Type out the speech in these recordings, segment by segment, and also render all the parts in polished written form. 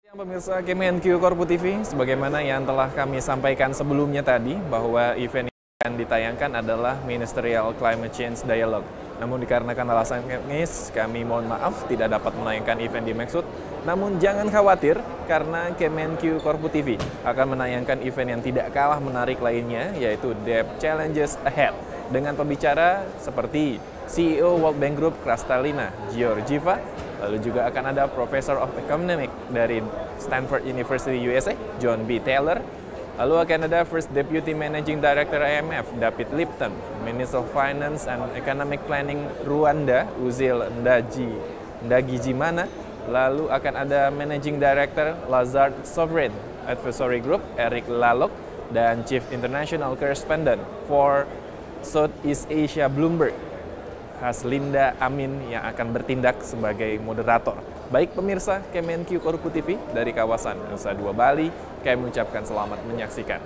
Pemirsa Kemenq Korpu TV, sebagaimana yang telah kami sampaikan sebelumnya tadi, bahwa event yang akan ditayangkan adalah Ministerial Climate Change Dialogue. Namun dikarenakan alasan teknis, kami mohon maaf tidak dapat menayangkan event dimaksud. Namun jangan khawatir, karena Kemenq Korpu TV akan menayangkan event yang tidak kalah menarik lainnya, yaitu Debt Challenges Ahead, dengan pembicara seperti CEO World Bank Group Kristalina Georgieva. Lalu juga akan ada Professor of Economics dari Stanford University USA, John B. Taylor. Lalu akan ada First Deputy Managing Director IMF, David Lipton, Minister of Finance and Economic Planning Rwanda, Uzil Ndagijimana. Lalu akan ada Managing Director Lazard Sovereign Advisory Group, Eric Lalok, dan Chief International Correspondent for Southeast Asia Bloomberg, Haslinda Amin, yang akan bertindak sebagai moderator. Baik pemirsa Kemenq Korpu TV dari kawasan Nusa Dua Bali, kami mengucapkan selamat menyaksikan.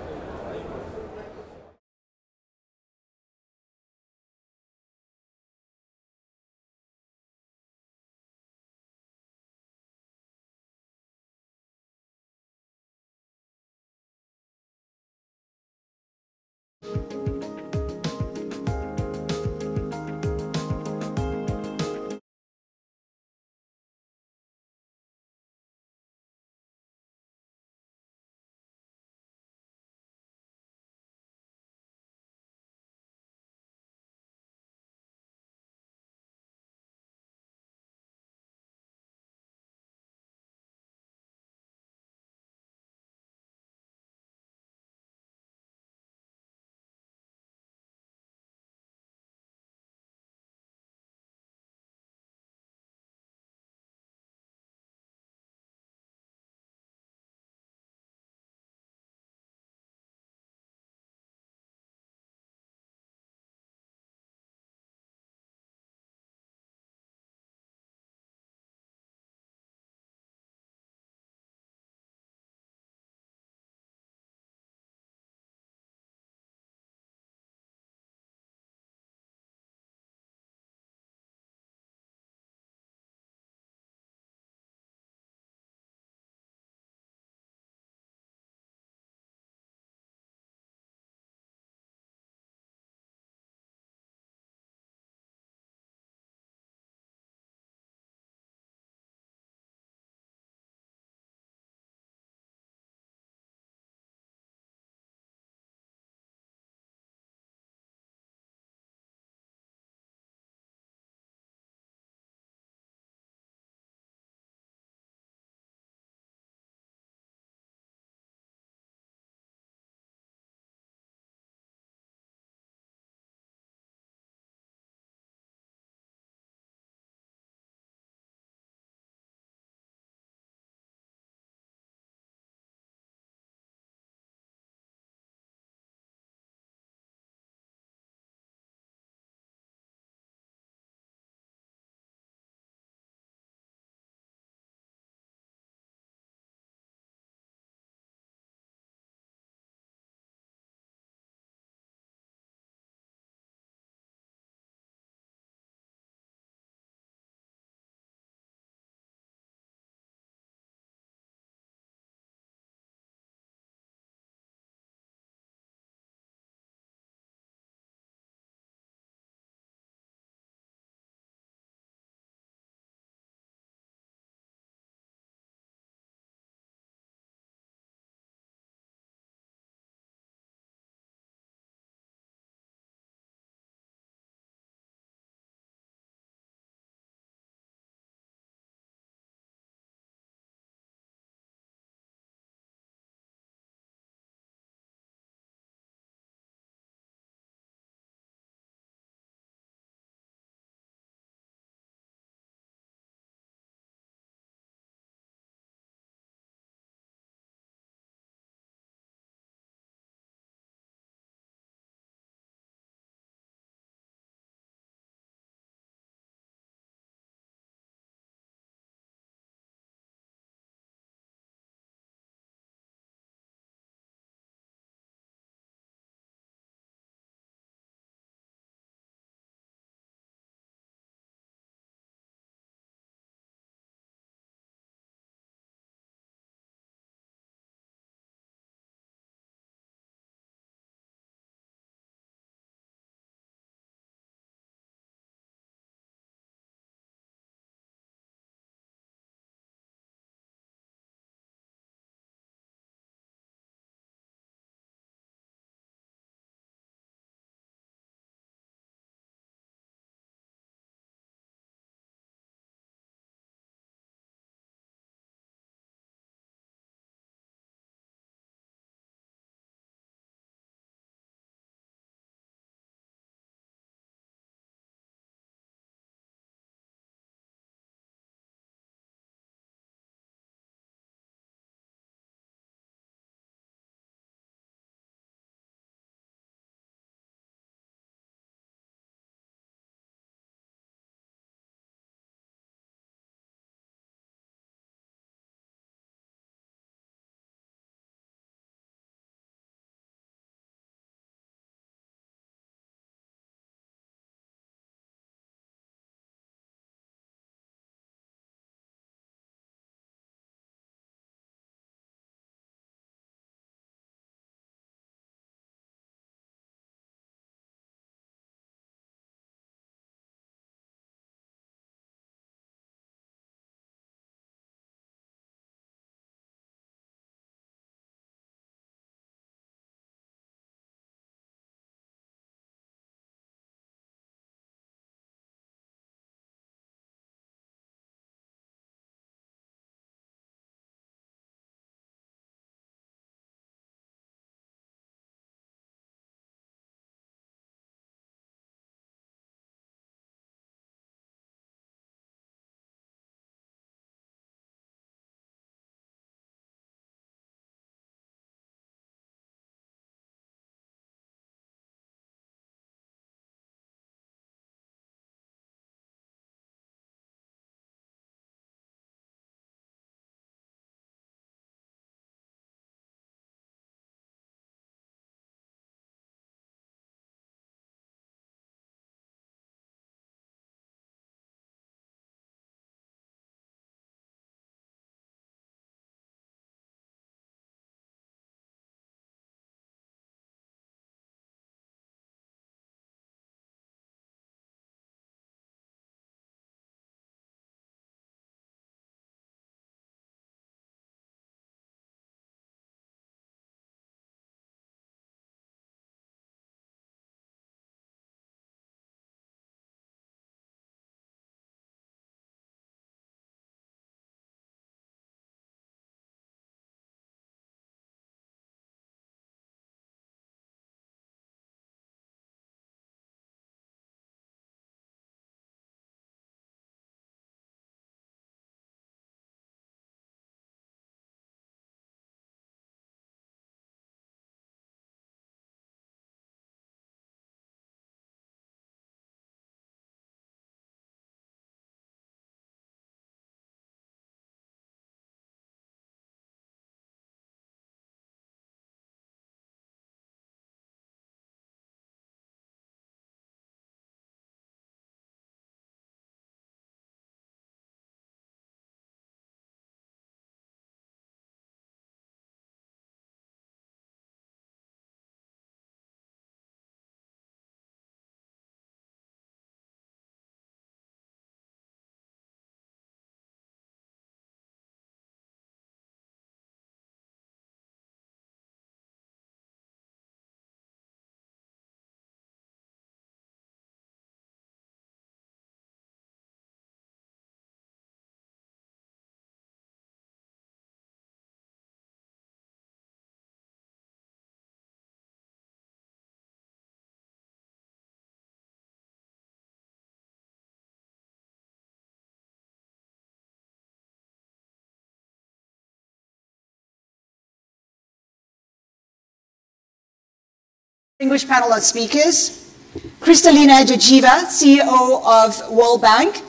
Distinguished panel of speakers, Kristalina Georgieva, CEO of World Bank,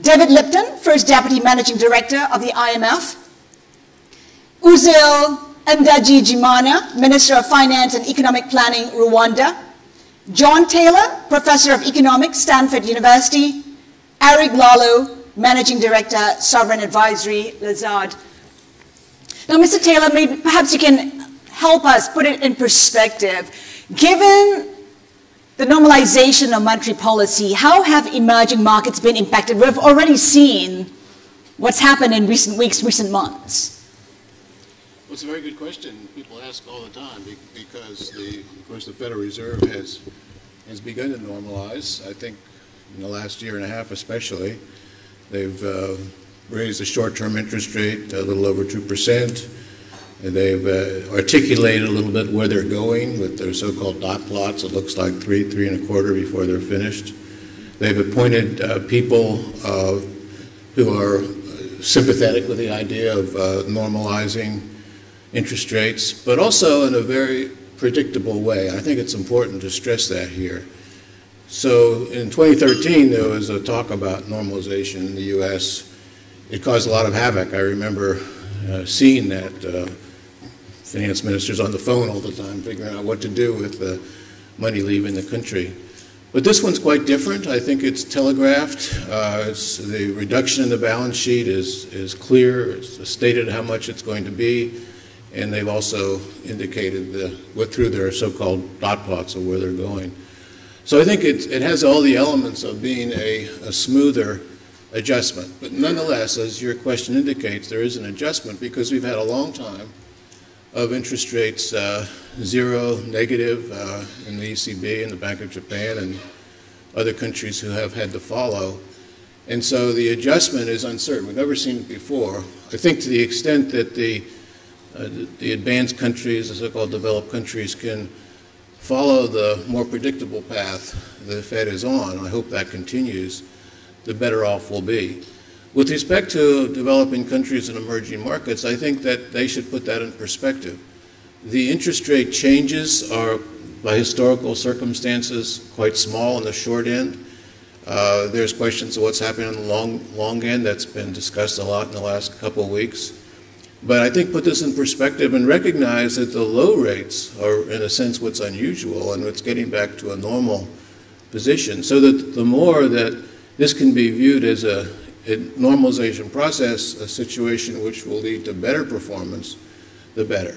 David Lipton, First Deputy Managing Director of the IMF, Uzil Ndagijimana, Minister of Finance and Economic Planning, Rwanda, John Taylor, Professor of Economics, Stanford University, Eric Lalo, Managing Director, Sovereign Advisory, Lazard. Now, Mr. Taylor, maybe perhaps you can help us put it in perspective. Given the normalization of monetary policy, how have emerging markets been impacted? We've already seen what's happened in recent weeks, recent months. Well, it's a very good question. People ask all the time because, of course, the Federal Reserve has begun to normalize. I think in the last year and a half especially, they've raised the short-term interest rate a little over 2%. And they've articulated a little bit where they're going with their so-called dot plots. It looks like 3.25 before they're finished. They've appointed people who are sympathetic with the idea of normalizing interest rates, but also in a very predictable way. I think it's important to stress that here. So in 2013, there was a talk about normalization in the U.S. It caused a lot of havoc. I remember seeing that finance ministers on the phone all the time, figuring out what to do with the money leaving the country. But this one's quite different. I think it's telegraphed. The reduction in the balance sheet is clear. It's stated how much it's going to be. And they've also indicated through their so-called dot plots of where they're going. So I think it has all the elements of being a smoother adjustment. But nonetheless, as your question indicates, there is an adjustment because we've had a long time of interest rates zero, negative in the ECB and the Bank of Japan and other countries who have had to follow. And so the adjustment is uncertain. We've never seen it before. I think to the extent that the advanced countries, the so-called developed countries, can follow the more predictable path the Fed is on, I hope that continues, the better off we'll be. With respect to developing countries and emerging markets, I think that they should put that in perspective. The interest rate changes are, by historical circumstances, quite small on the short end. There's questions of what's happening on the long end. That's been discussed a lot in the last couple of weeks. But I think put this in perspective and recognize that the low rates are, in a sense, what's unusual and what's getting back to a normal position. So that the more that this can be viewed as a normalization process, a situation which will lead to better performance, the better.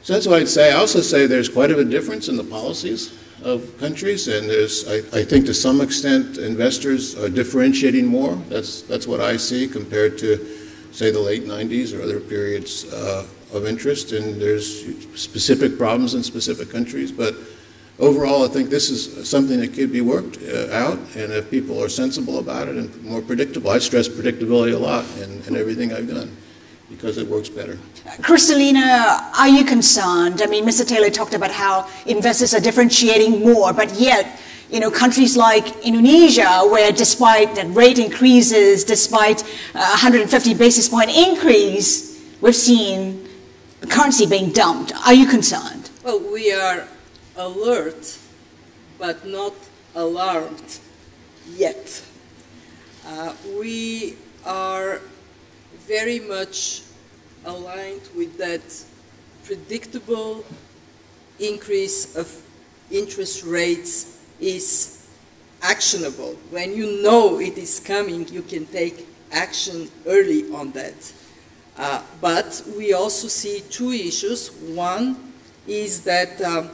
So that's what I'd say. I also say there's quite a difference in the policies of countries, and there's, I think to some extent, investors are differentiating more. That's what I see compared to, say, the late 90s or other periods of interest, and there's specific problems in specific countries, but overall, I think this is something that could be worked out, and if people are sensible about it and more predictable. I stress predictability a lot in everything I've done because it works better. Kristalina, are you concerned? I mean, Mr. Taylor talked about how investors are differentiating more, but yet, you know, countries like Indonesia, where despite that rate increases, despite 150 basis point increase, we've seen currency being dumped. Are you concerned? Well, we are alert, but not alarmed yet. We are very much aligned with that predictable increase of interest rates is actionable. When you know it is coming, you can take action early on that. But we also see two issues. One is that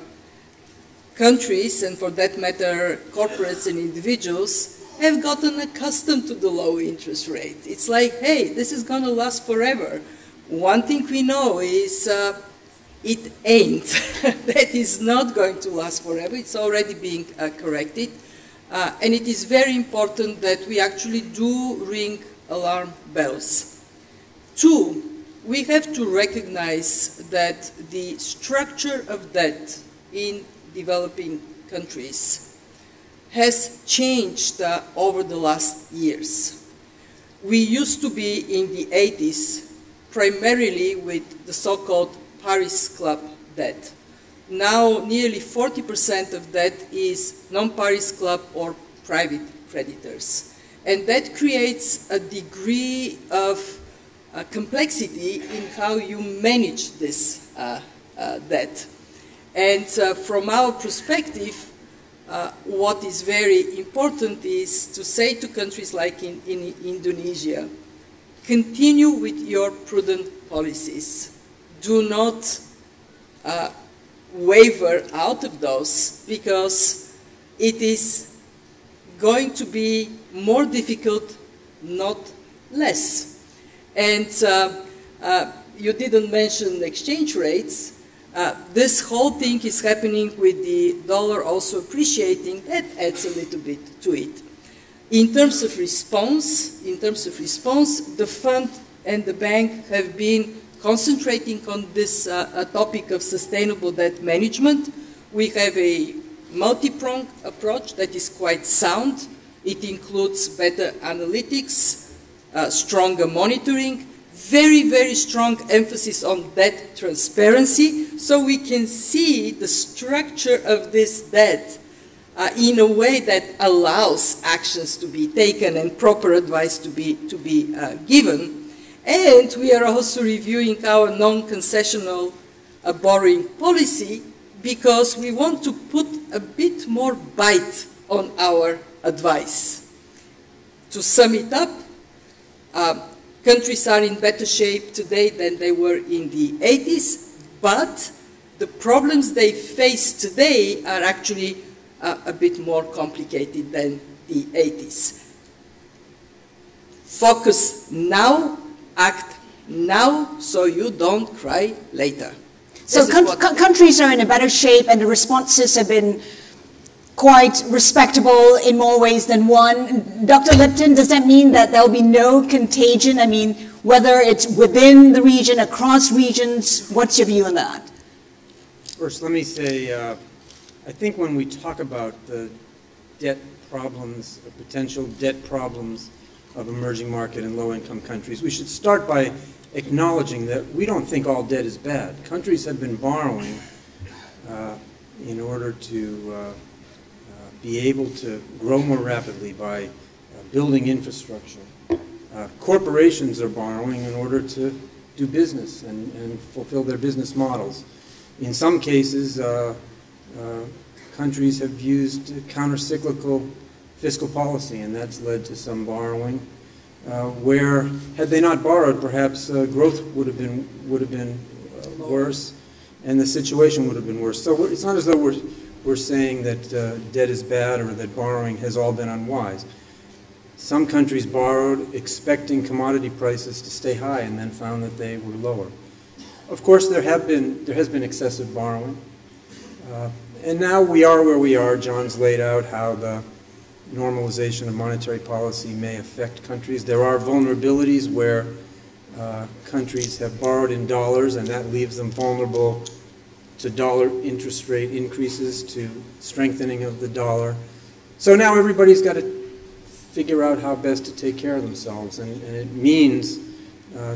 countries, and for that matter, corporates and individuals, have gotten accustomed to the low interest rate. It's like, hey, this is going to last forever. One thing we know is it ain't. That is not going to last forever. It's already being corrected. And it is very important that we actually do ring alarm bells. Two, we have to recognize that the structure of debt in developing countries has changed over the last years. We used to be in the 80s primarily with the so-called Paris Club debt. now nearly 40% of that is non-Paris Club or private creditors. And that creates a degree of complexity in how you manage this debt. And from our perspective, what is very important is to say to countries like in Indonesia, continue with your prudent policies. Do not waver out of those, because it is going to be more difficult, not less. And you didn't mention exchange rates. This whole thing is happening with the dollar also appreciating. That adds a little bit to it. In terms of response, the fund and the bank have been concentrating on this topic of sustainable debt management. We have a multi-pronged approach that is quite sound. It includes better analytics, stronger monitoring, very, very strong emphasis on debt transparency, so we can see the structure of this debt in a way that allows actions to be taken and proper advice to be given. And we are also reviewing our non-concessional borrowing policy, because we want to put a bit more bite on our advice. To sum it up, countries are in better shape today than they were in the 80s, but the problems they face today are actually a bit more complicated than the 80s. Focus now, act now, so you don't cry later. So countries are in a better shape, and the responses have been quite respectable in more ways than one. Dr. Lipton, does that mean that there'll be no contagion? I mean, whether it's within the region, across regions, what's your view on that? First, let me say, I think when we talk about the debt problems, the potential debt problems of emerging market and low-income countries, we should start by acknowledging that we don't think all debt is bad. Countries have been borrowing in order to be able to grow more rapidly by building infrastructure. Corporations are borrowing in order to do business and fulfill their business models. In some cases, countries have used counter-cyclical fiscal policy, and that's led to some borrowing, where had they not borrowed, perhaps growth would have been worse, and the situation would have been worse. So it's not as though we're saying that debt is bad or that borrowing has all been unwise. Some countries borrowed expecting commodity prices to stay high and then found that they were lower. Of course, there has been excessive borrowing. And now we are where we are. John's laid out how the normalization of monetary policy may affect countries. There are vulnerabilities where countries have borrowed in dollars, and that leaves them vulnerable to dollar interest rate increases, to strengthening of the dollar. So now everybody's got to figure out how best to take care of themselves, and it means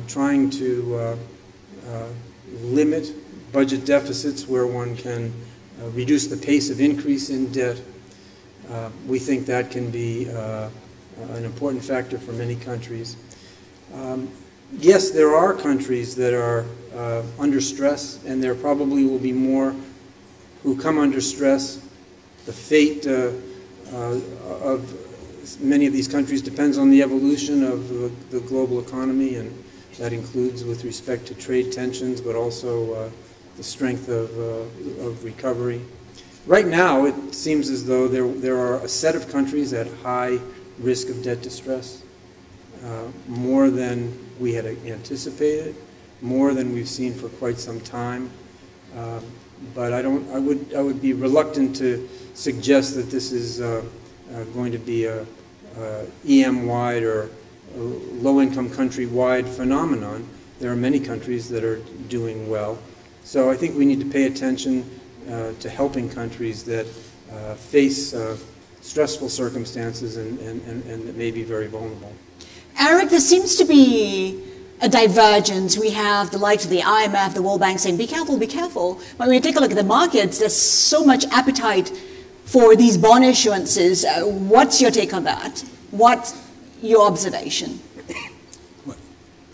trying to limit budget deficits where one can reduce the pace of increase in debt. We think that can be an important factor for many countries. Yes, there are countries that are under stress, and there probably will be more who come under stress. The fate of many of these countries depends on the evolution of the global economy, and that includes with respect to trade tensions, but also the strength of recovery. Right now, it seems as though there are a set of countries at high risk of debt distress, more than we had anticipated, more than we've seen for quite some time. But I would be reluctant to suggest that this is going to be a EM-wide or a low-income country-wide phenomenon. There are many countries that are doing well. So I think we need to pay attention to helping countries that face stressful circumstances and that may be very vulnerable. Eric, there seems to be a divergence. We have the likes of the IMF, the World Bank saying, be careful, be careful. But when you take a look at the markets, there's so much appetite for these bond issuances. What's your take on that? What's your observation? Well,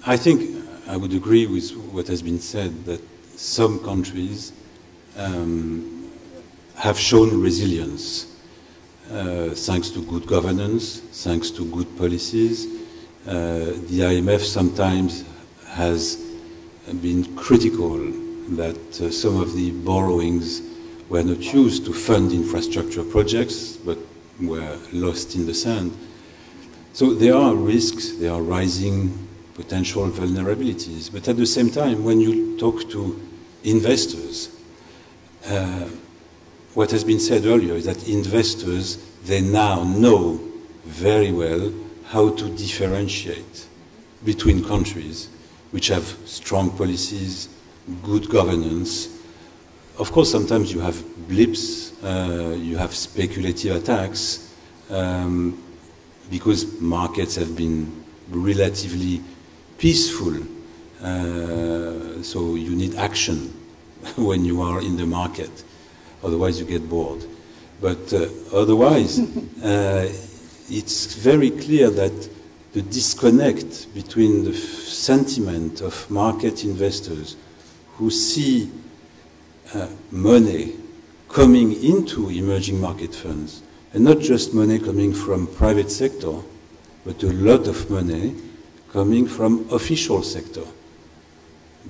I think I would agree with what has been said, that some countries have shown resilience thanks to good governance, thanks to good policies. The IMF sometimes has been critical that some of the borrowings were not used to fund infrastructure projects, but were lost in the sand. So there are risks, there are rising potential vulnerabilities. But at the same time, when you talk to investors, what has been said earlier is that investors, they now know very well how to differentiate between countries which have strong policies, good governance. Of course, sometimes you have blips, you have speculative attacks, because markets have been relatively peaceful. So you need action when you are in the market, otherwise you get bored. But otherwise, it's very clear that the disconnect between the sentiment of market investors who see money coming into emerging market funds, and not just money coming from private sector, but a lot of money coming from official sector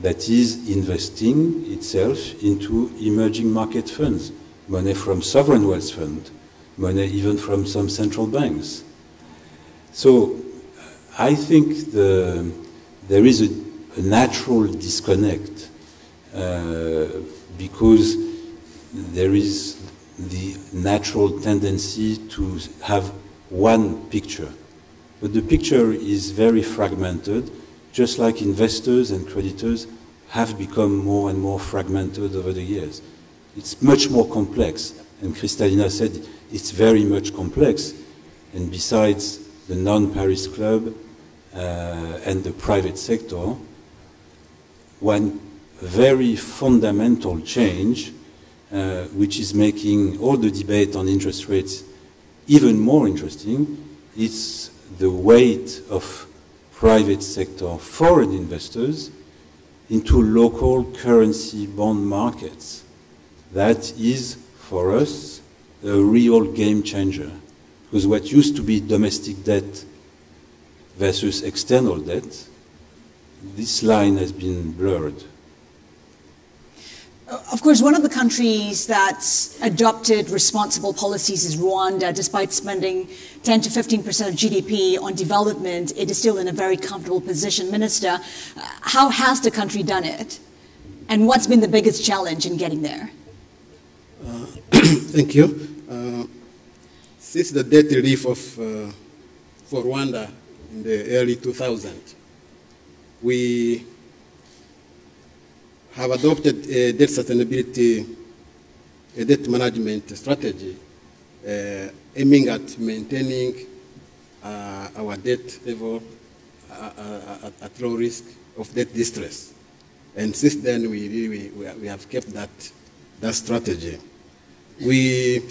that is investing itself into emerging market funds, money from sovereign wealth fund, money even from some central banks. So I think there is a natural disconnect because there is the natural tendency to have one picture. But the picture is very fragmented, just like investors and creditors have become more and more fragmented over the years. It's much more complex, and Kristalina said it's very much complex. And besides the non-Paris Club and the private sector, one very fundamental change, which is making all the debate on interest rates even more interesting, is the weight of private sector foreign investors into local currency bond markets. That is, for us, a real game changer. Because what used to be domestic debt versus external debt, this line has been blurred. Of course, one of the countries that's adopted responsible policies is Rwanda. Despite spending 10 to 15% of GDP on development, it is still in a very comfortable position. Minister, how has the country done it? And what's been the biggest challenge in getting there? Thank you. Since the debt relief for Rwanda in the early 2000s, we have adopted a debt sustainability, a debt management strategy aiming at maintaining our debt level at low risk of debt distress. And since then, we have kept that strategy. We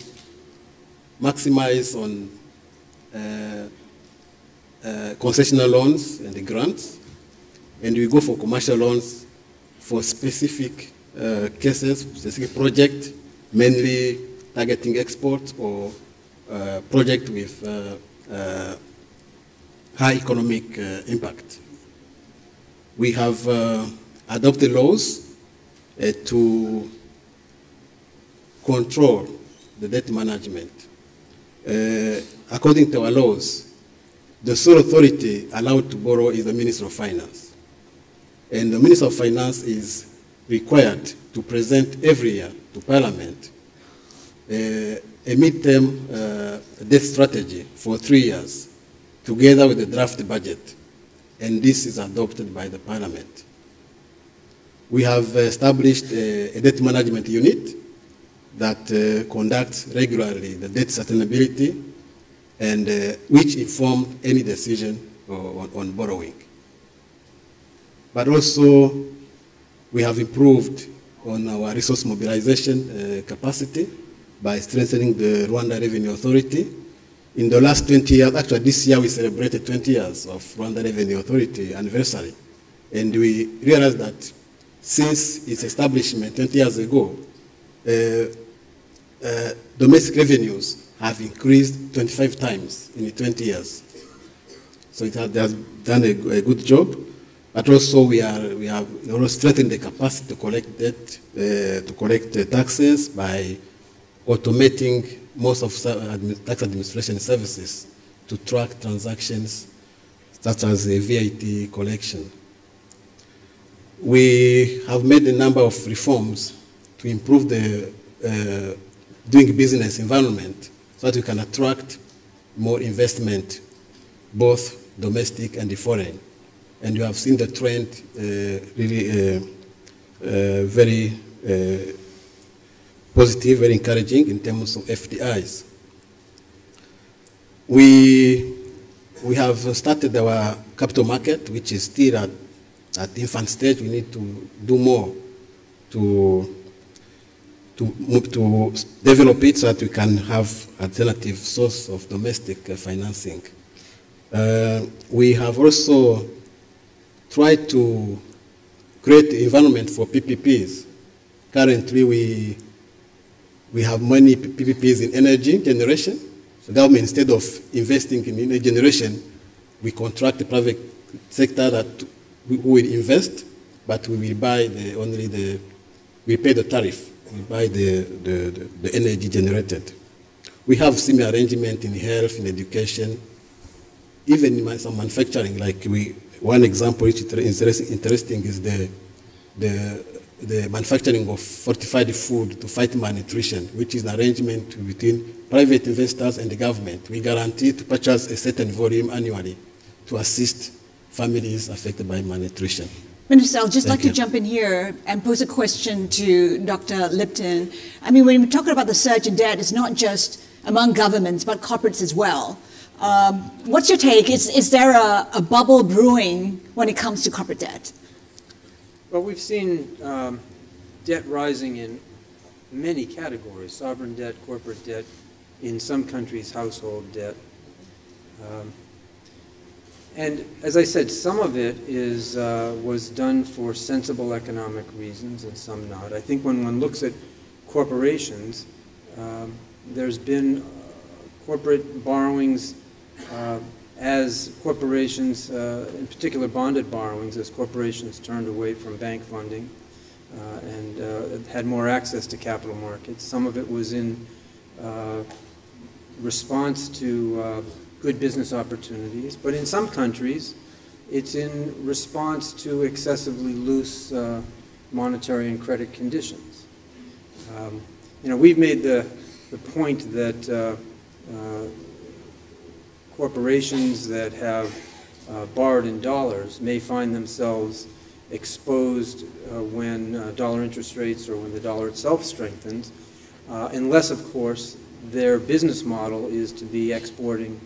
maximize on concessional loans and the grants, and we go for commercial loans for specific cases, specific projects, mainly targeting export or project with high economic impact. We have adopted laws to control the debt management. According to our laws, the sole authority allowed to borrow is the Minister of Finance. And the Minister of Finance is required to present every year to Parliament a mid-term debt strategy for 3 years, together with the draft budget. And this is adopted by the Parliament. We have established a debt management unit that conducts regularly the debt sustainability and which inform any decision on borrowing. but also we have improved on our resource mobilization capacity by strengthening the Rwanda Revenue Authority. In the last 20 years, actually this year we celebrated 20 years of Rwanda Revenue Authority anniversary. And we realized that since its establishment 20 years ago, domestic revenues have increased 25 times in 20 years. So it has done a good job, but also we have strengthened the capacity to collect debt, to collect taxes by automating most of tax administration services to track transactions such as VAT collection. We have made a number of reforms to improve the doing business environment so that we can attract more investment, both domestic and foreign. And you have seen the trend really very positive, very encouraging in terms of FDIs. We have started our capital market, which is still at infant stage. We need to do more to develop it so that we can have alternative source of domestic financing. We have also tried to create the environment for PPPs. Currently, we have many PPPs in energy generation. So government, instead of investing in energy generation, we contract the private sector that we will invest, but we will buy we pay the tariff. We buy the energy generated. We have similar arrangement in health, in education, even in some manufacturing. Like one example which is interesting is the manufacturing of fortified food to fight malnutrition, which is an arrangement between private investors and the government. We guarantee to purchase a certain volume annually to assist families affected by malnutrition. Minister, I'd just like to jump in here and pose a question to Dr. Lipton. I mean, when we're talking about the surge in debt, it's not just among governments, but corporates as well. What's your take? Is there a bubble brewing when it comes to corporate debt? Well, we've seen debt rising in many categories: sovereign debt, corporate debt, in some countries, household debt. And as I said, some of it was done for sensible economic reasons and some not. I think when one looks at corporations, there's been corporate borrowings as corporations, in particular bonded borrowings, as corporations turned away from bank funding and had more access to capital markets. Some of it was in response to good business opportunities, but in some countries, it's in response to excessively loose monetary and credit conditions. We've made the point that corporations that have borrowed in dollars may find themselves exposed when dollar interest rates or when the dollar itself strengthens, unless, of course, their business model is to be exporting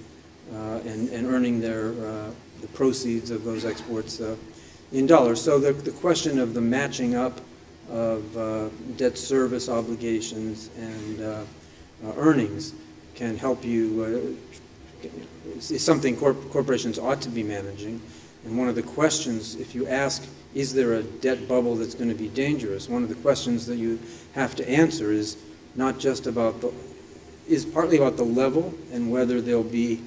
and earning the proceeds of those exports in dollars. So the question of the matching up of debt service obligations and earnings can help you, is something corporations ought to be managing. And one of the questions, if you ask, is there a debt bubble that's going to be dangerous, one of the questions that you have to answer is not just about is partly about the level and whether there'll be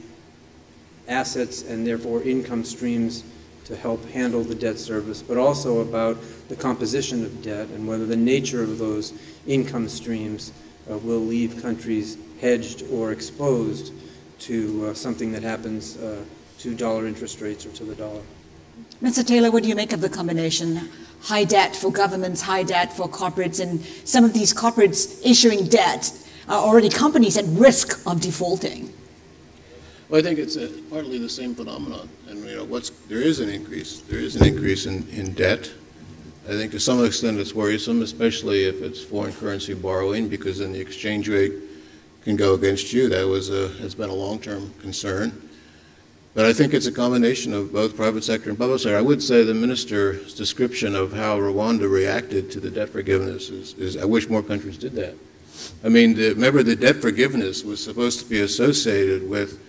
assets and therefore income streams to help handle the debt service, but also about the composition of debt and whether the nature of those income streams will leave countries hedged or exposed to something that happens to dollar interest rates or to the dollar. Mr. Taylor, what do you make of the combination? High debt for governments, high debt for corporates, and some of these corporates issuing debt are already companies at risk of defaulting. Well, I think it's partly the same phenomenon, and there is an increase. There is an increase in debt. I think to some extent it's worrisome, especially if it's foreign currency borrowing, because then the exchange rate can go against you. That has been a long-term concern. But I think it's a combination of both private sector and public sector. I would say the minister's description of how Rwanda reacted to the debt forgiveness is I wish more countries did that. I mean, remember the debt forgiveness was supposed to be associated with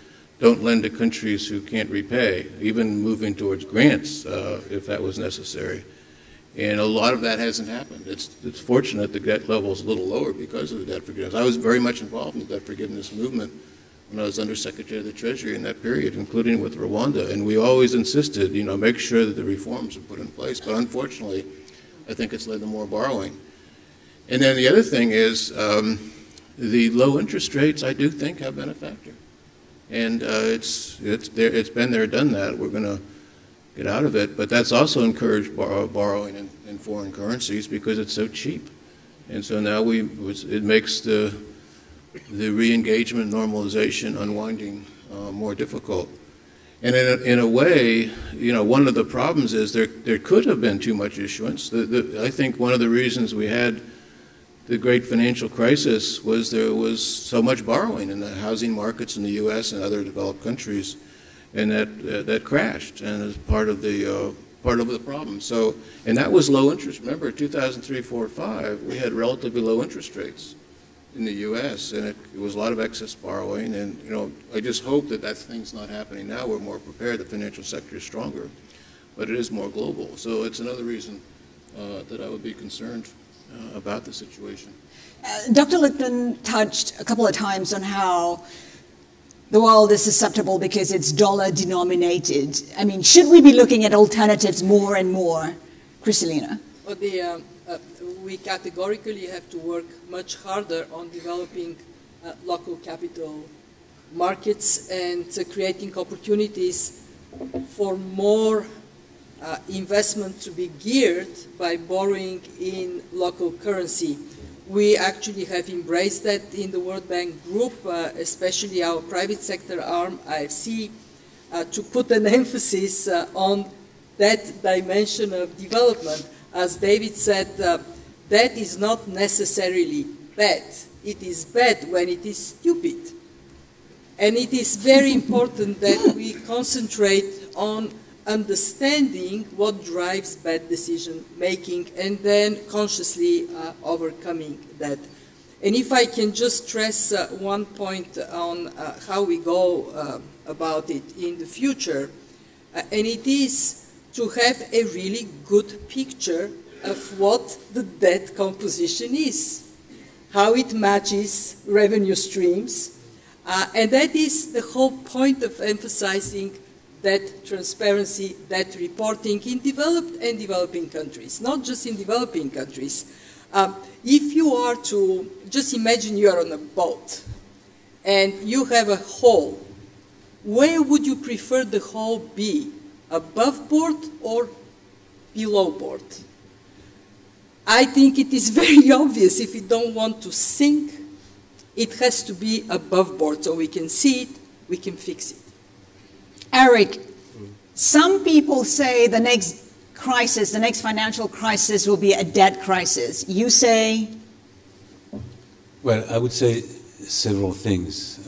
don't lend to countries who can't repay, even moving towards grants if that was necessary. And a lot of that hasn't happened. It's fortunate the debt level is a little lower because of the debt forgiveness. I was very much involved in the debt forgiveness movement when I was Undersecretary of the Treasury in that period, including with Rwanda. And we always insisted, you know, make sure that the reforms are put in place. But unfortunately, I think it's led to more borrowing. And then the other thing is the low interest rates, I do think, have been a factor. And it's been there, done that. We're going to get out of it. But that's also encouraged borrowing in foreign currencies because it's so cheap. And so now it makes the re-engagement, normalization, unwinding more difficult. And in a way, you know, one of the problems is there could have been too much issuance. I think one of the reasons we had the great financial crisis was there was so much borrowing in the housing markets in the U.S. and other developed countries, and that crashed, and is part of the problem. So, and that was low interest. Remember, 2003, 4, 5, we had relatively low interest rates in the U.S., and it was a lot of excess borrowing. And you know, I just hope that thing's not happening now. We're more prepared. The financial sector is stronger, but it is more global. So it's another reason that I would be concerned about the situation. Dr. Lippman touched a couple of times on how the world is susceptible because it's dollar denominated. I mean, should we be looking at alternatives more and more? Kristalina? Well, we categorically have to work much harder on developing local capital markets and creating opportunities for more investment to be geared by borrowing in local currency. We actually have embraced that in the World Bank Group, especially our private sector arm, IFC, to put an emphasis on that dimension of development. As David said, that is not necessarily bad. It is bad when it is stupid. And it is very important that we concentrate on understanding what drives bad decision making and then consciously overcoming that. And if I can just stress one point on how we go about it in the future, and it is to have a really good picture of what the debt composition is, how it matches revenue streams, and that is the whole point of emphasizing that transparency, that reporting in developed and developing countries, not just in developing countries. If you are to, just imagine you are on a boat and you have a hole, where would you prefer the hole be? Above board or below board? I think it is very obvious if you don't want to sink, it has to be above board so we can see it, we can fix it. Eric, some people say the next crisis, the next financial crisis will be a debt crisis. You say? Well, I would say several things.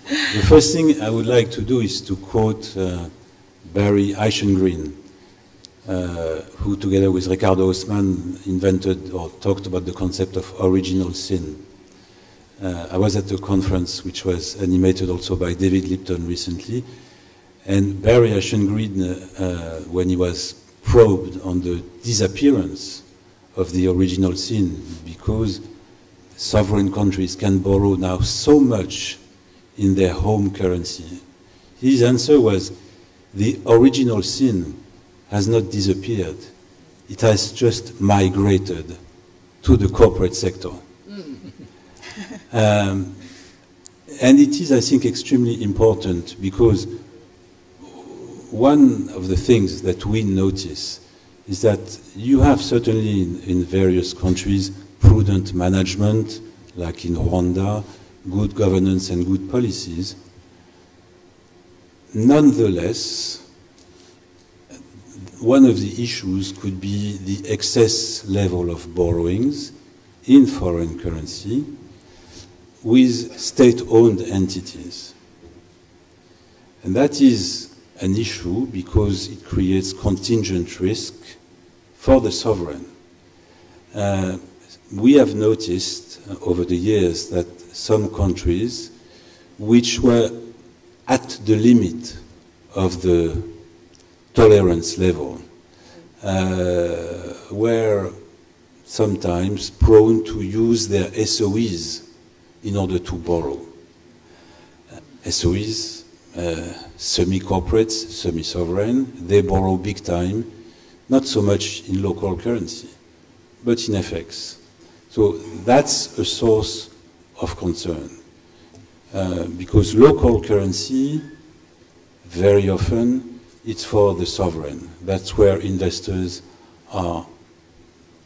The first thing I would like to do is to quote Barry Eichengreen, who together with Ricardo Osman invented or talked about the concept of original sin. I was at a conference which was animated also by David Lipton recently, and Barry Eichengreen, when he was probed on the disappearance of the original sin, because sovereign countries can borrow now so much in their home currency, his answer was, the original sin has not disappeared. It has just migrated to the corporate sector. And it is, I think, extremely important because one of the things that we notice is that you have certainly in various countries prudent management, like in Rwanda, good governance and good policies. Nonetheless, one of the issues could be the excess level of borrowings in foreign currency, with state-owned entities. And that is an issue because it creates contingent risk for the sovereign. We have noticed over the years that some countries which were at the limit of the tolerance level were sometimes prone to use their SOEs in order to borrow. SOEs, semi-corporates, semi-sovereign, they borrow big time, not so much in local currency, but in FX. So that's a source of concern. Because local currency, very often, it's for the sovereign. That's where investors are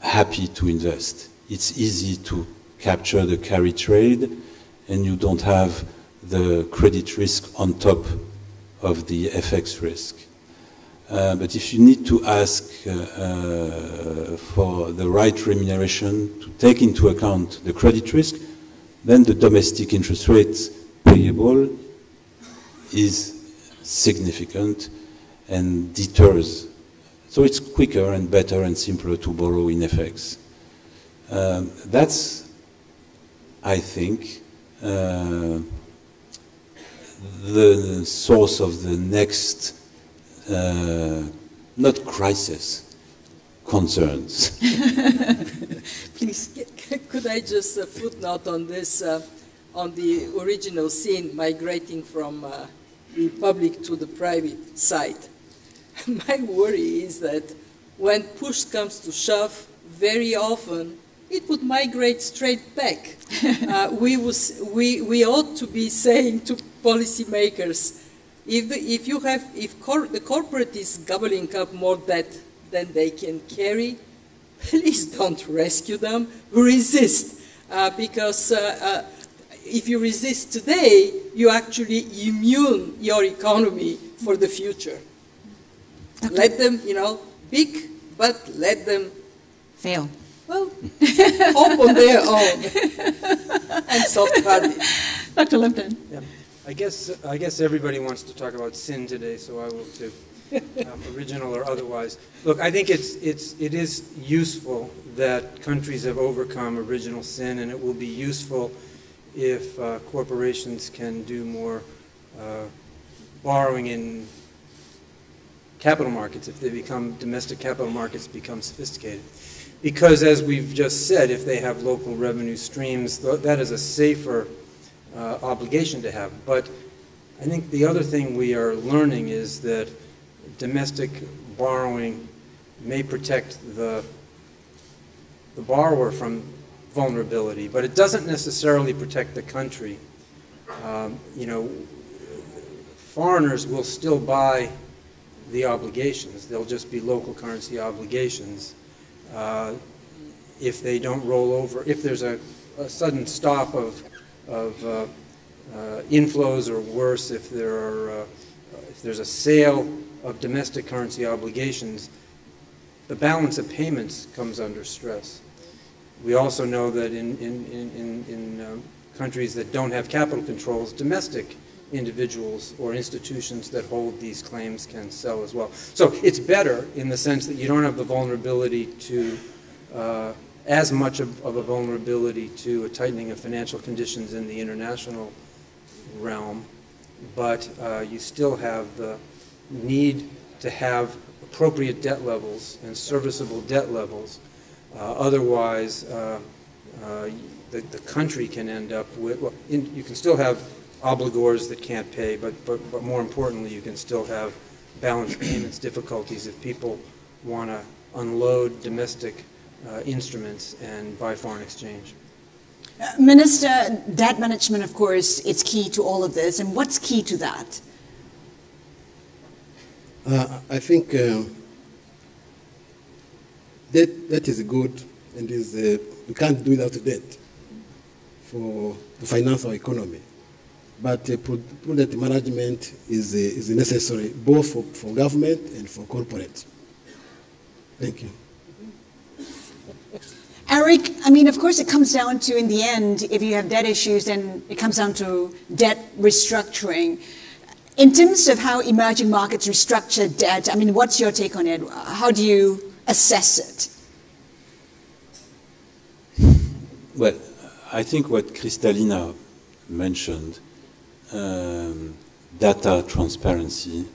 happy to invest. It's easy to capture the carry trade, and you don't have the credit risk on top of the FX risk. But if you need to ask for the right remuneration to take into account the credit risk, then the domestic interest rate payable is significant and deters. So it's quicker and better and simpler to borrow in FX. That's, I think, the source of the next, not crisis, concerns. Please, could I just footnote on this, on the original sin migrating from the public to the private side? My worry is that when push comes to shove, very often it would migrate straight back. We ought to be saying to policymakers, if the corporate is gobbling up more debt than they can carry, please don't rescue them, resist. Because if you resist today, you actually immune your economy for the future. Okay. Let them, big, but let them fail. Well, hope on their own and soft-hearted. Dr. Lipton. Yeah. I guess everybody wants to talk about sin today, so I will too, original or otherwise. Look, I think it is useful that countries have overcome original sin, and it will be useful if corporations can do more borrowing in capital markets, if they become, domestic capital markets become sophisticated. Because as we've just said, if they have local revenue streams, that is a safer obligation to have. But I think the other thing we are learning is that domestic borrowing may protect the borrower from vulnerability, but it doesn't necessarily protect the country. Foreigners will still buy the obligations. They'll just be local currency obligations. If they don't roll over, if there's a sudden stop of inflows, or worse, if there's a sale of domestic currency obligations, the balance of payments comes under stress. We also know that in countries that don't have capital controls, domestic individuals or institutions that hold these claims can sell as well. So it's better in the sense that you don't have the vulnerability to, as much of a vulnerability to a tightening of financial conditions in the international realm, but you still have the need to have appropriate debt levels and serviceable debt levels. Otherwise, the country can end up with, well, you can still have obligors that can't pay, but more importantly, you can still have balance payments difficulties if people want to unload domestic instruments and buy foreign exchange. Minister, debt management, of course, is key to all of this. And what's key to that? I think debt is good, and we can't do without debt to finance our economy. But prudent management is necessary both for government and for corporate. Thank you. Eric, I mean, of course, it comes down to, in the end, if you have debt issues, then it comes down to debt restructuring. In terms of how emerging markets restructure debt, I mean, what's your take on it? How do you assess it? Well, I think what Kristalina mentioned, data transparency,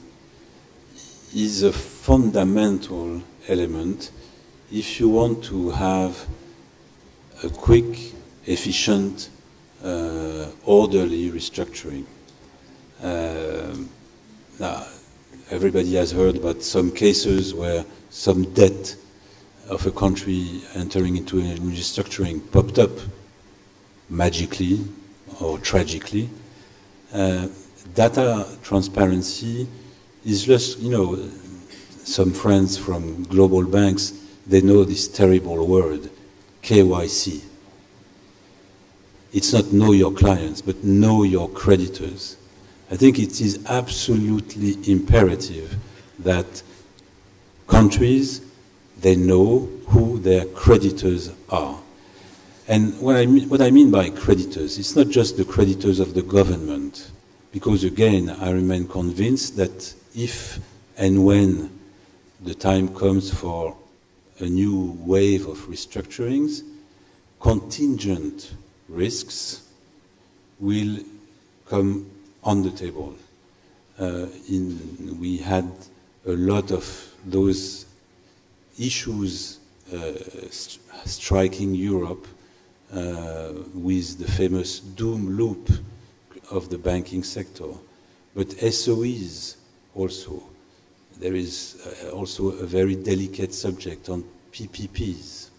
is a fundamental element if you want to have a quick, efficient, orderly restructuring. Now, everybody has heard about some cases where some debt of a country entering into a restructuring popped up magically or tragically. Data transparency is just, you know, some friends from global banks, they know this terrible word, KYC. It's not know your clients, but know your creditors. I think it is absolutely imperative that countries, they know who their creditors are. And what I mean by creditors, it's not just the creditors of the government, because again, I remain convinced that if and when the time comes for a new wave of restructurings, contingent risks will come on the table. We had a lot of those issues striking Europe with the famous doom loop of the banking sector. But SOEs also. There is also a very delicate subject on PPPs.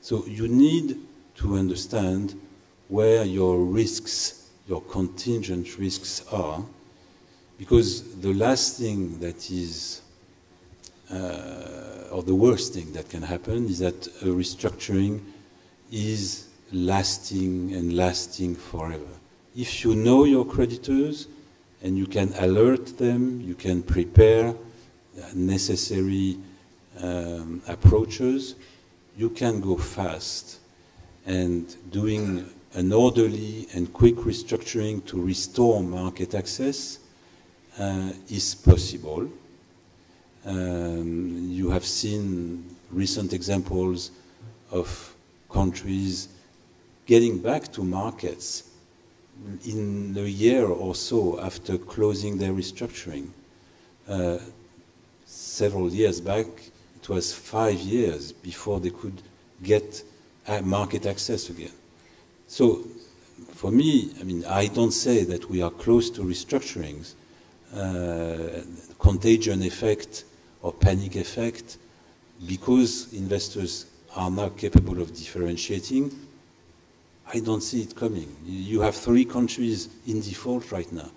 So you need to understand where your risks, your contingent risks are, because the last thing that is, or the worst thing that can happen is that a restructuring is lasting and lasting forever. If you know your creditors and you can alert them, you can prepare necessary approaches, you can go fast. And doing an orderly and quick restructuring to restore market access is possible. You have seen recent examples of countries getting back to markets in a year or so after closing their restructuring. Several years back, it was 5 years before they could get market access again. So for me, I mean, I don't say that we are close to restructurings. Contagion effect or panic effect, because investors are not capable of differentiating, I don't see it coming. You have 3 countries in default right now.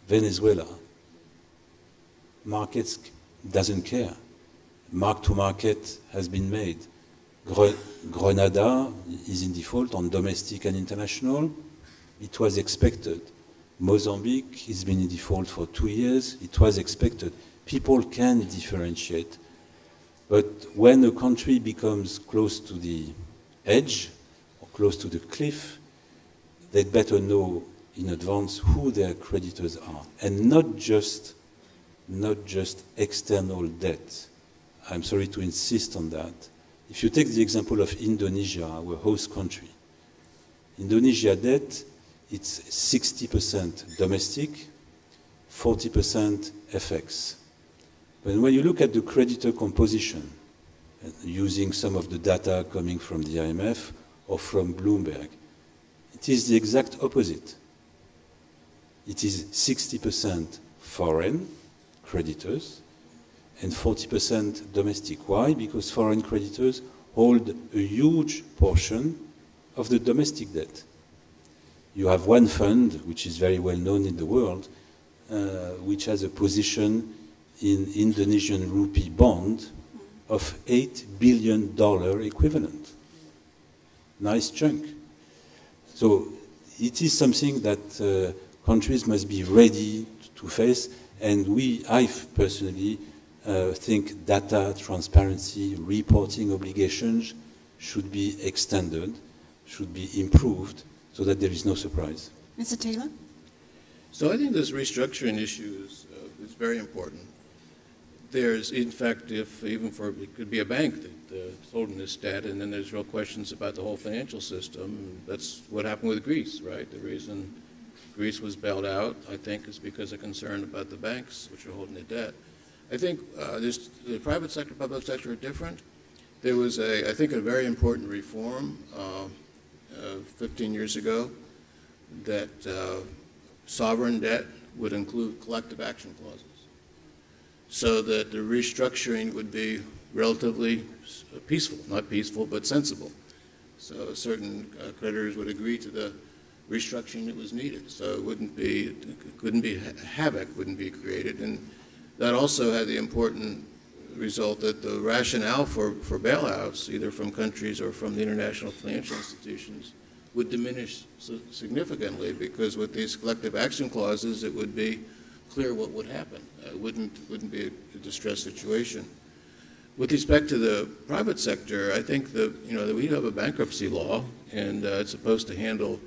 Venezuela. Markets doesn't care. Mark to market has been made. Grenada is in default on domestic and international. It was expected. Mozambique has been in default for 2 years. It was expected. People can differentiate. But when a country becomes close to the edge or close to the cliff, they'd better know in advance who their creditors are, and not just external debt. I'm sorry to insist on that. If you take the example of Indonesia, our host country, Indonesia debt, it's 60% domestic, 40% FX. But when you look at the creditor composition, using some of the data coming from the IMF or from Bloomberg, it is the exact opposite. It is 60% foreign creditors and 40% domestic. Why? Because foreign creditors hold a huge portion of the domestic debt. You have one fund, which is very well known in the world, which has a position in Indonesian rupee bond of $8 billion equivalent. Nice chunk. So it is something that countries must be ready to face, and I personally think data transparency, reporting obligations should be extended, should be improved, so that there is no surprise. Mr. Taylor? So I think this restructuring issue is very important. There's, in fact, even for, it could be a bank that's holding this debt, and then there's real questions about the whole financial system. That's what happened with Greece, right? The reason Greece was bailed out, I think, is because of concern about the banks, which are holding the debt. I think the private sector, public sector are different. There was, I think, a very important reform 15 years ago that sovereign debt would include collective action clauses, so that the restructuring would be relatively peaceful, not peaceful, but sensible. So certain creditors would agree to the restructuring that was needed, so it wouldn't be havoc wouldn't be created. And that also had the important result that the rationale for bailouts, either from countries or from the international financial institutions, would diminish significantly, because with these collective action clauses, it would be clear what would happen. It wouldn't be a distressed situation. With respect to the private sector, I think that we have a bankruptcy law, and it's supposed to handle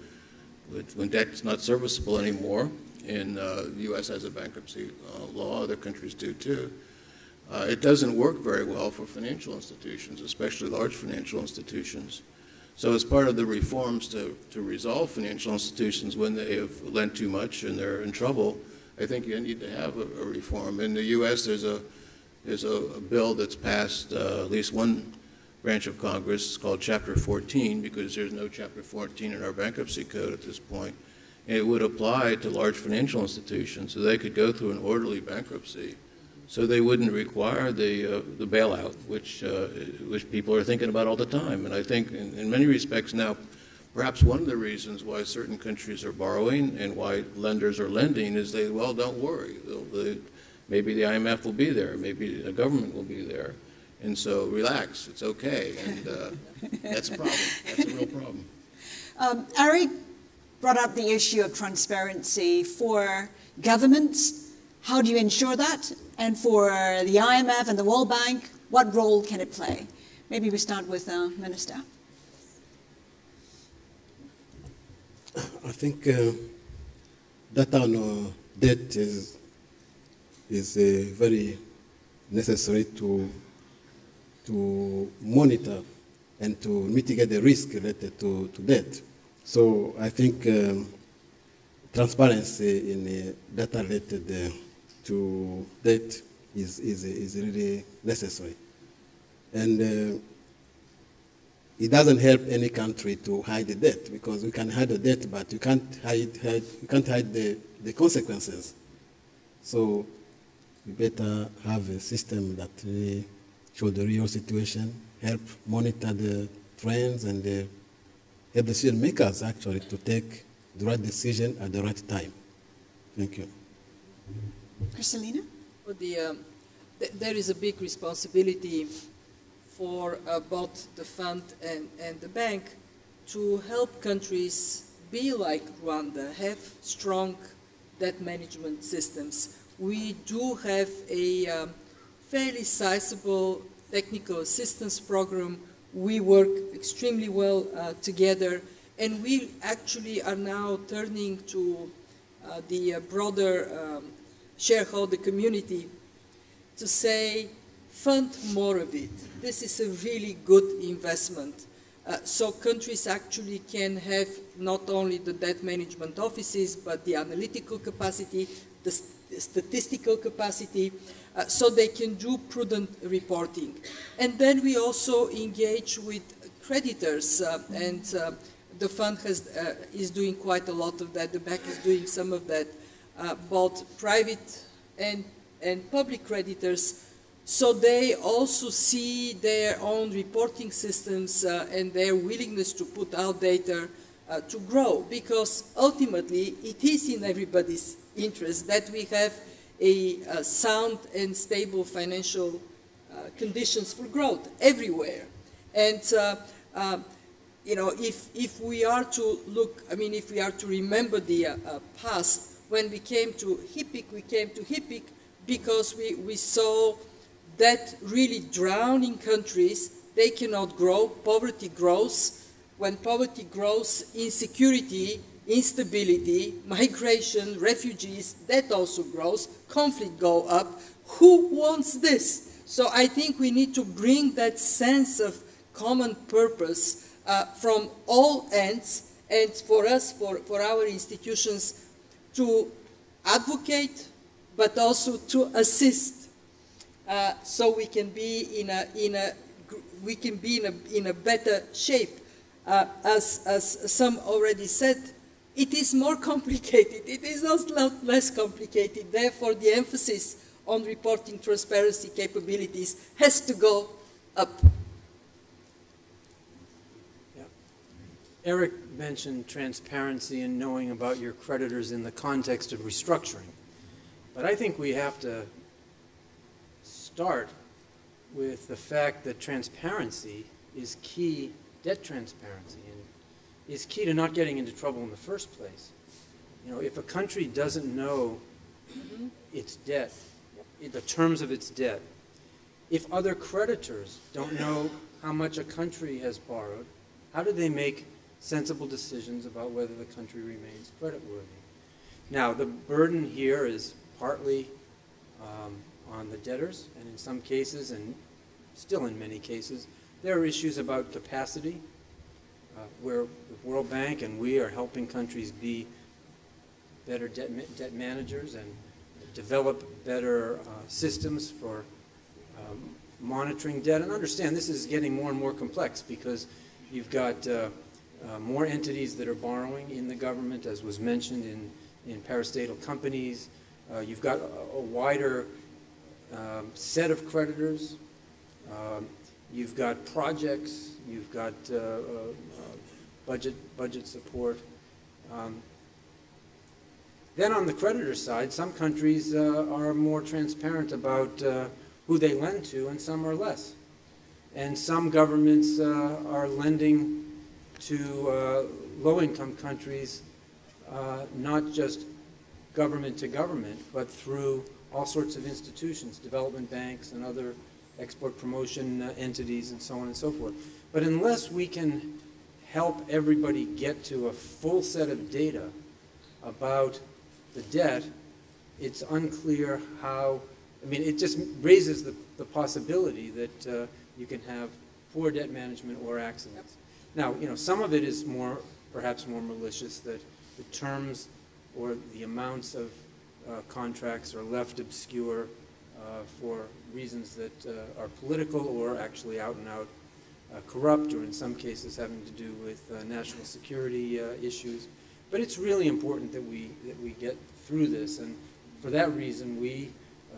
when debt's not serviceable anymore. And the U.S. has a bankruptcy law; other countries do too. It doesn't work very well for financial institutions, especially large financial institutions. So as part of the reforms to resolve financial institutions when they have lent too much and they're in trouble, I think you need to have a reform. In the U.S., there's a bill that's passed at least one branch of Congress called Chapter 14, because there's no Chapter 14 in our bankruptcy code at this point. And it would apply to large financial institutions, so they could go through an orderly bankruptcy, so they wouldn't require the bailout, which people are thinking about all the time. And I think in many respects now, perhaps one of the reasons why certain countries are borrowing and why lenders are lending is well, don't worry. Maybe the IMF will be there. Maybe the government will be there. And so relax, it's okay. And that's a problem. That's a real problem. Eric brought up the issue of transparency for governments. How do you ensure that? And for the IMF and the World Bank, what role can it play? Maybe we start with Minister. I think data on debt is very necessary to monitor and to mitigate the risk related to debt. So I think transparency in data related to debt is really necessary. And it doesn't help any country to hide the debt, because we can hide the debt, but you can't hide the consequences. So we better have a system that really shows the real situation, help monitor the trends, and help decision makers actually to take the right decision at the right time. Thank you. Kristalina? Well, there is a big responsibility for both the fund and the bank to help countries be like Rwanda, have strong debt management systems. We do have a fairly sizable technical assistance program. We work extremely well together, and we actually are now turning to the broader shareholder community to say, fund more of it. This is a really good investment. So countries actually can have not only the debt management offices, but the analytical capacity, the statistical capacity, so they can do prudent reporting. And then we also engage with creditors, and the fund is doing quite a lot of that. The bank is doing some of that, both private and public creditors, so they also see their own reporting systems and their willingness to put out data to grow, because ultimately it is in everybody's interest that we have a sound and stable financial conditions for growth everywhere. And you know, if we are to look, I mean, if we are to remember the past, when we came to HIPC because we saw that really drowning countries they cannot grow. Poverty grows. When poverty grows, insecurity, instability, migration, refugees, that also grows. Conflict go up. Who wants this? So I think we need to bring that sense of common purpose from all ends, and for us, for our institutions, to advocate, but also to assist, so we can be in a better shape. As some already said, it is more complicated. It is not less complicated. Therefore, the emphasis on reporting transparency capabilities has to go up. Yeah. Eric mentioned transparency and knowing about your creditors in the context of restructuring. But I think we have to start with the fact that transparency is key, debt transparency, and is key to not getting into trouble in the first place. You know, if a country doesn't know its debt, the terms of its debt, if other creditors don't know how much a country has borrowed, how do they make sensible decisions about whether the country remains creditworthy? Now, the burden here is partly on the debtors, and in some cases, and still in many cases, there are issues about capacity, where the World Bank and we are helping countries be better debt managers and develop better systems for monitoring debt. And understand this is getting more and more complex because you've got more entities that are borrowing in the government, as was mentioned in parastatal companies. You've got a wider set of creditors. You've got projects. You've got budget support. Then on the creditor side, some countries are more transparent about who they lend to, and some are less. And some governments are lending to low-income countries, not just government to government, but through all sorts of institutions, development banks and other export promotion entities and so on and so forth. But unless we can help everybody get to a full set of data about the debt, it's unclear how, I mean, it just raises the possibility that you can have poor debt management or accidents. Now, you know, some of it is perhaps more malicious, that the terms or the amounts of contracts are left obscure for reasons that are political or actually out and out corrupt, or in some cases having to do with national security issues. But it's really important that we get through this, and for that reason we,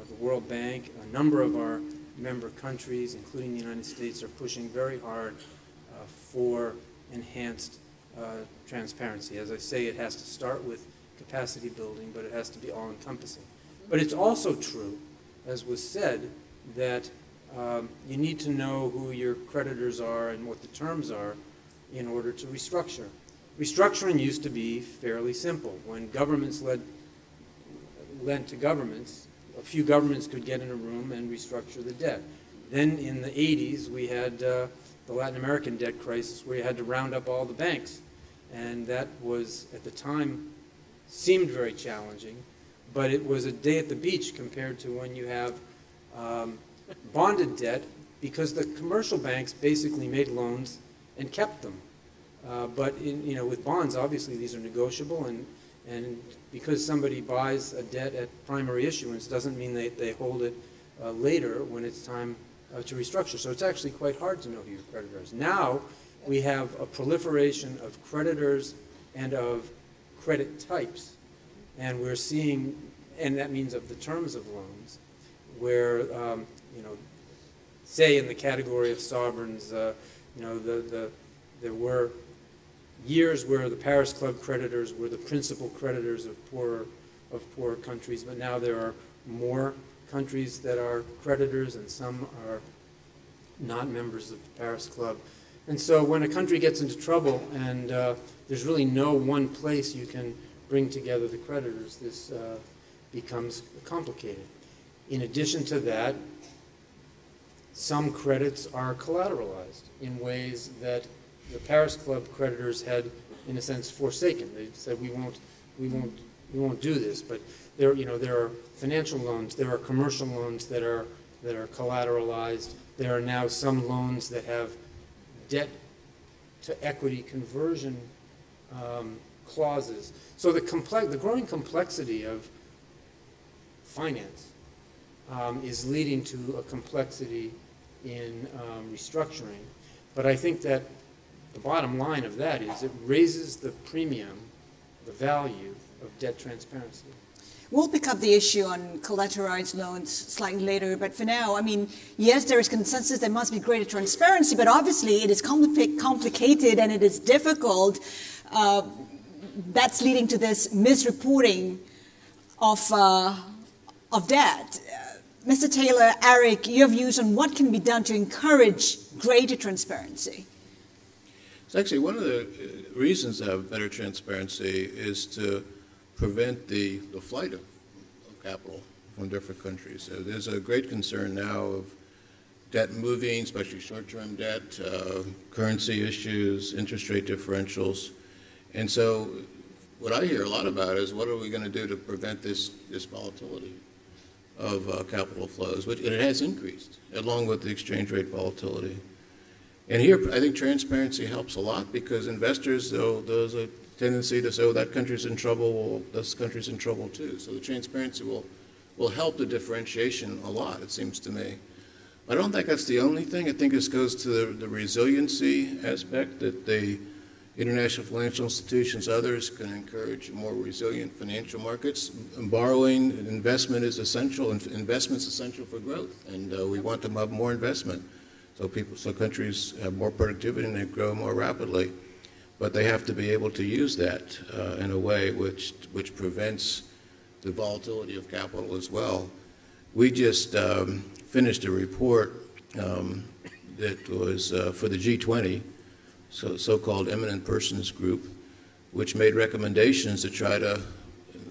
the World Bank, a number of our member countries, including the United States, are pushing very hard for enhanced transparency. As I say, it has to start with capacity building, but it has to be all-encompassing. But it's also true, as was said, that you need to know who your creditors are and what the terms are in order to restructure. Restructuring used to be fairly simple. When governments lent to governments, a few governments could get in a room and restructure the debt. Then in the 80s, we had the Latin American debt crisis, where you had to round up all the banks. And that was, at the time, seemed very challenging, but it was a day at the beach compared to when you have bonded debt, because the commercial banks basically made loans and kept them. But with bonds, obviously these are negotiable, and because somebody buys a debt at primary issuance doesn't mean they hold it later when it's time to restructure. So it's actually quite hard to know who your creditor is. Now we have a proliferation of creditors and of credit types, and we're seeing, and that means of the terms of loans, where say in the category of sovereigns, there were years where the Paris Club creditors were the principal creditors of poorer countries, but now there are more countries that are creditors, and some are not members of the Paris Club. And so when a country gets into trouble and there's really no one place you can bring together the creditors, this becomes complicated. In addition to that, some credits are collateralized in ways that the Paris Club creditors had, in a sense, forsaken. They said, we won't do this. But there are financial loans, there are commercial loans that are collateralized. There are now some loans that have debt to equity conversion clauses. So the growing complexity of finance is leading to a complexity in restructuring. But I think that the bottom line of that is it raises the premium, the value of debt transparency. We'll pick up the issue on collateralized loans slightly later, but for now, I mean, yes, there is consensus there must be greater transparency, but obviously it is complicated and it is difficult. That's leading to this misreporting of debt. Mr. Taylor, Eric, your views on what can be done to encourage greater transparency? It's actually one of the reasons to have better transparency is to prevent the flight of capital from different countries. So there's a great concern now of debt moving, especially short-term debt, currency issues, interest rate differentials. And so what I hear a lot about is what are we going to do to prevent this volatility of capital flows, which it has increased along with the exchange rate volatility. And here I think transparency helps a lot because investors, though, there's a tendency to say, oh, that country's in trouble, well, this country's in trouble too. So the transparency will help the differentiation a lot, it seems to me. I don't think that's the only thing. I think this goes to the resiliency aspect, that the international financial institutions, others can encourage more resilient financial markets. And borrowing and investment is essential, and investment's essential for growth. And we want to have more investment so countries have more productivity and they grow more rapidly. But they have to be able to use that in a way which prevents the volatility of capital as well. We just finished a report that was for the G20, so-called eminent persons group, which made recommendations to try to,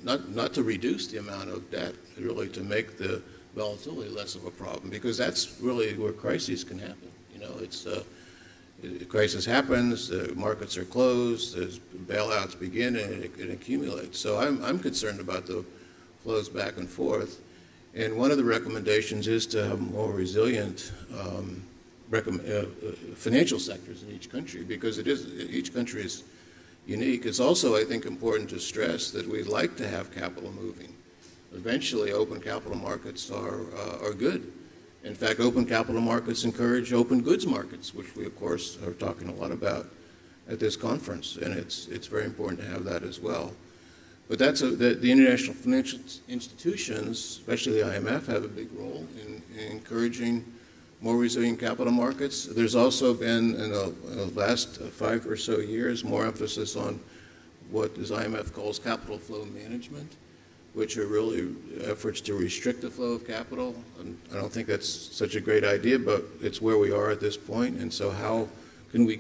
not to reduce the amount of debt, really to make the volatility less of a problem, because that's really where crises can happen. You know, it's the crisis happens, the markets are closed, there's bailouts begin, and it accumulates. So I'm concerned about the flows back and forth. And one of the recommendations is to have more resilient financial sectors in each country, because each country is unique. It's also, I think, important to stress that we'd like to have capital moving. Eventually, open capital markets are good. In fact, open capital markets encourage open goods markets, which we, of course, are talking a lot about at this conference, and it's very important to have that as well. But that's the international financial institutions, especially the IMF, have a big role in encouraging more resilient capital markets. There's also been, in the last 5 or so years, more emphasis on what the IMF calls capital flow management, which are really efforts to restrict the flow of capital. And I don't think that's such a great idea, but it's where we are at this point. And so how can we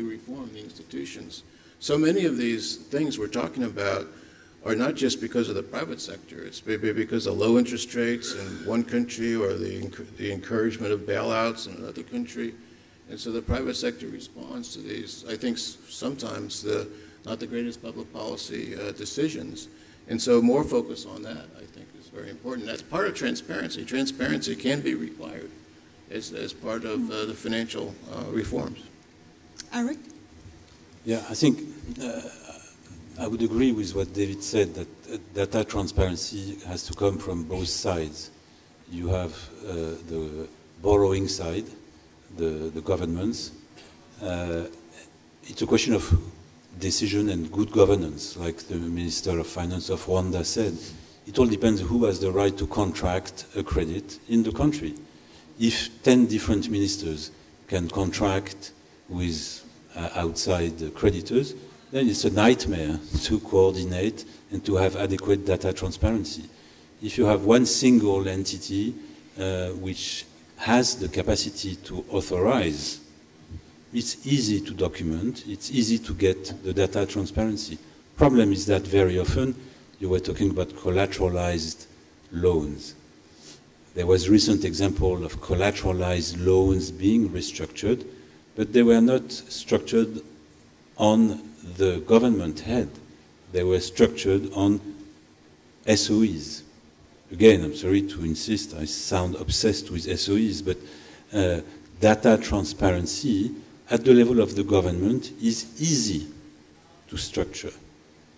reform the institutions? So many of these things we're talking about are not just because of the private sector. It's maybe because of low interest rates in one country or the encouragement of bailouts in another country. And so the private sector responds to these, I think, sometimes not the greatest public policy decisions. And so more focus on that, I think, is very important. That's part of transparency. Transparency can be required as part of the financial reforms. Eric? Yeah, I think I would agree with what David said, that data transparency has to come from both sides. You have the borrowing side, the governments. It's a question of decision and good governance, like the Minister of Finance of Rwanda said. It all depends who has the right to contract a credit in the country. If 10 different ministers can contract with outside creditors, then it's a nightmare to coordinate and to have adequate data transparency. If you have one single entity which has the capacity to authorize, it's easy to document, it's easy to get the data transparency. Problem is that very often, you were talking about collateralized loans. There was recent example of collateralized loans being restructured, but they were not structured on the government head. They were structured on SOEs. Again, I'm sorry to insist, I sound obsessed with SOEs, but data transparency at the level of the government is easy to structure.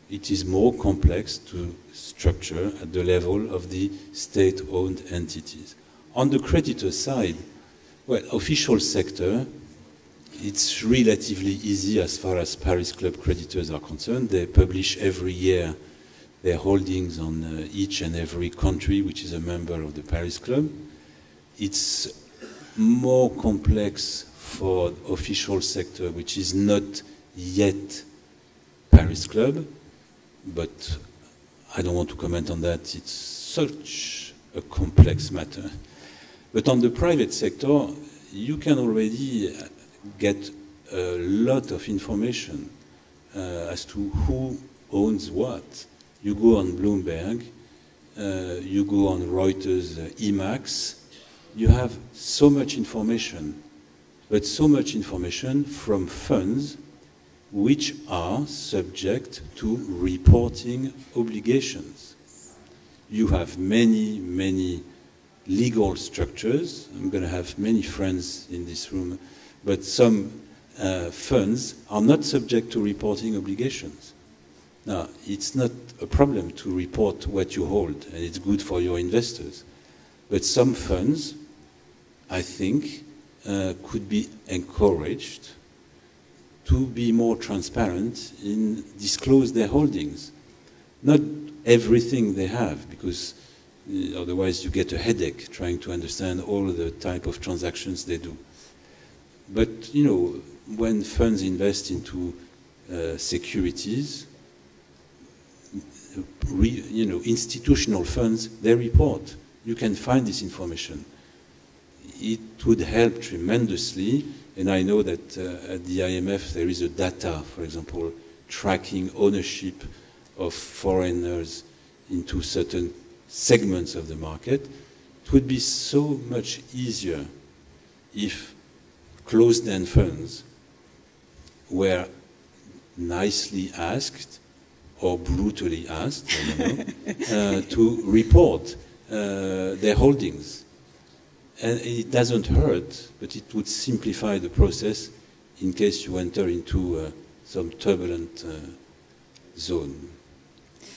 It is more complex to structure at the level of the state-owned entities. On the creditor side, well, official sector, it's relatively easy as far as Paris Club creditors are concerned. They publish every year their holdings on each and every country which is a member of the Paris Club. It's more complex for official sector which is not yet Paris Club, but I don't want to comment on that. It's such a complex matter. But on the private sector, you can already get a lot of information as to who owns what. You go on Bloomberg, you go on Reuters, Emacs, you have so much information, but so much information from funds which are subject to reporting obligations. You have many, many legal structures. I'm going to have many friends in this room, but some funds are not subject to reporting obligations. Now, it's not a problem to report what you hold, and it's good for your investors. But some funds, I think, could be encouraged to be more transparent in disclose their holdings. Not everything they have, because otherwise you get a headache trying to understand all the type of transactions they do. But, you know, when funds invest into securities, institutional funds, they report. You can find this information. It would help tremendously, and I know that at the IMF there is a data, for example, tracking ownership of foreigners into certain segments of the market. It would be so much easier if closed-end funds were nicely asked or brutally asked, I don't know, to report their holdings. And it doesn't hurt, but it would simplify the process in case you enter into some turbulent zone.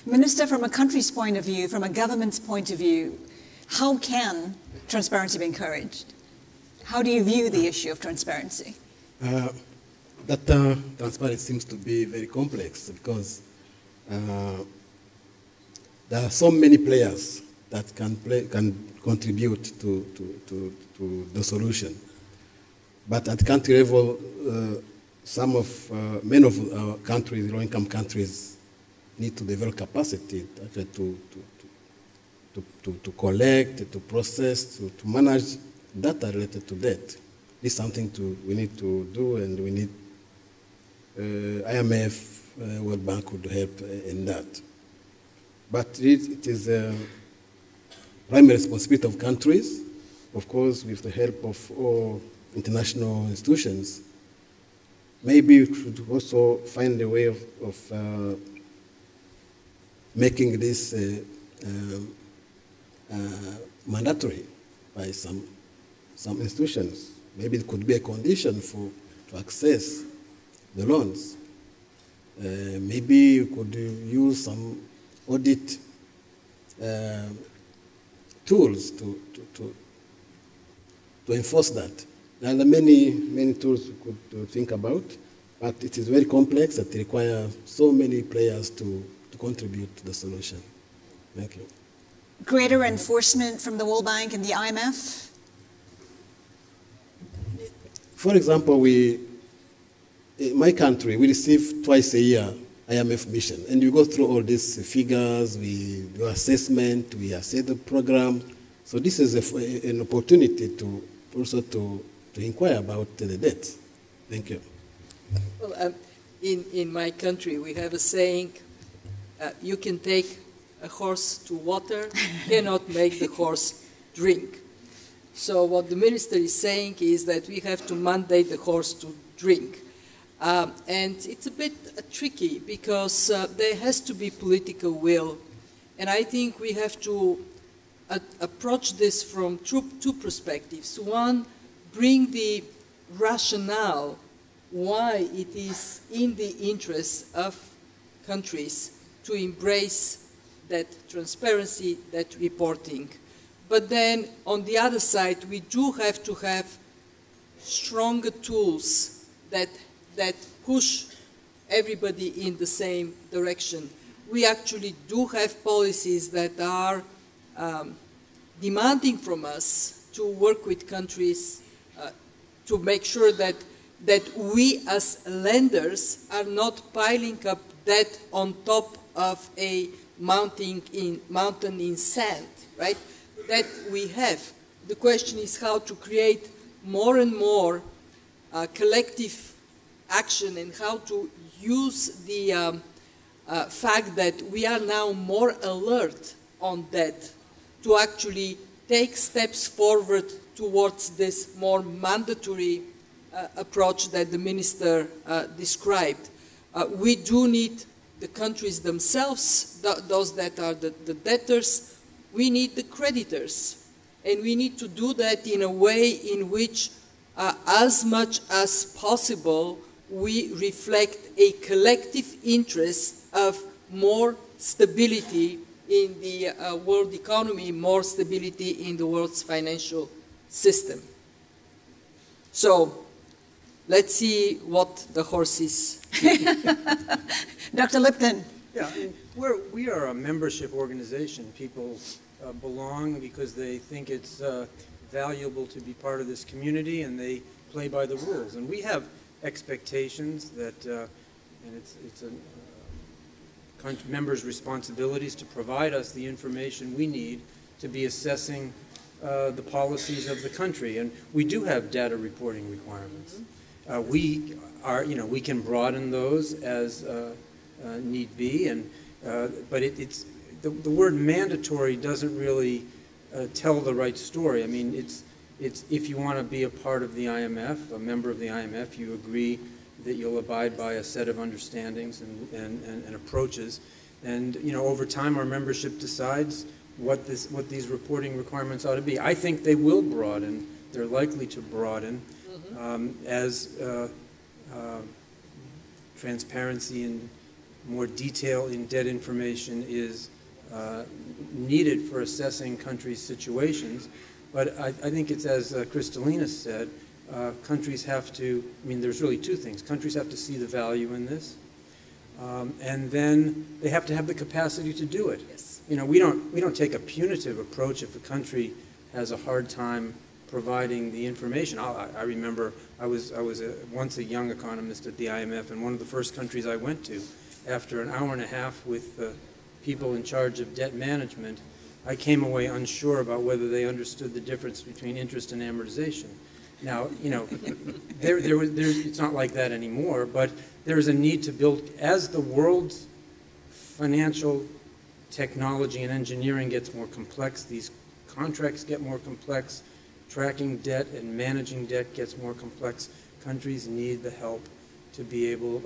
Minister, from a country's point of view, from a government's point of view, how can transparency be encouraged? How do you view the issue of transparency? Data transparency seems to be very complex because there are so many players that can contribute to the solution. But at country level, many of our countries, low-income countries, need to develop capacity to collect, to process, to manage data related to that. This is something we need to do, and we need IMF, World Bank would help in that. But it is a primary responsibility of countries, of course, with the help of all international institutions. Maybe we should also find a way of making this mandatory by some institutions. Maybe it could be a condition to access the loans. Maybe you could use some audit tools to enforce that. There are many tools we could think about, but it is very complex. It requires so many players to contribute to the solution. Thank you. Greater enforcement from the World Bank and the IMF? For example, in my country, we receive twice a year IMF mission, and we go through all these figures, we do assessment, we assess the program. So this is an opportunity to also to inquire about the debt. Thank you. Well, in my country, we have a saying, you can take a horse to water, cannot make the horse drink. So what the minister is saying is that we have to mandate the horse to drink. And it's a bit tricky because there has to be political will. And I think we have to approach this from two perspectives. One, bring the rationale why it is in the interest of countries to embrace that transparency, that reporting. But then, on the other side, we do have to have stronger tools that push everybody in the same direction. We actually do have policies that are demanding from us to work with countries to make sure that we as lenders are not piling up debt on top of a mountain in sand, right? That we have. The question is how to create more and more collective action and how to use the fact that we are now more alert on that to actually take steps forward towards this more mandatory approach that the minister described. We do need the countries themselves, those that are the debtors. We need the creditors, and we need to do that in a way in which, as much as possible, we reflect a collective interest of more stability in the world economy, more stability in the world's financial system. So, let's see what the horse is. Dr. Lipton. Yeah, I mean, we are a membership organization. People belong because they think it's valuable to be part of this community, and they play by the rules. And we have expectations that, and it's a members' responsibilities to provide us the information we need to be assessing the policies of the country. And we do have data reporting requirements. We can broaden those as need be, and but it's the word mandatory doesn't really tell the right story. I mean, it's if you want to be a part of the IMF, a member of the IMF, you agree that you'll abide by a set of understandings and approaches, and over time our membership decides what these reporting requirements ought to be. I think they will broaden. They're likely to broaden as transparency and more detail in debt information is needed for assessing countries' situations. But I think it's as Kristalina said, countries have to, I mean, there's really two things. Countries have to see the value in this, and then they have to have the capacity to do it. Yes. We don't take a punitive approach if a country has a hard time providing the information. I remember I was once a young economist at the IMF, and one of the first countries I went to, after an hour and a half with people in charge of debt management, I came away unsure about whether they understood the difference between interest and amortization. Now, it's not like that anymore, but there's a need to build, as the world's financial technology and engineering gets more complex, these contracts get more complex, tracking debt and managing debt gets more complex. Countries need the help to be able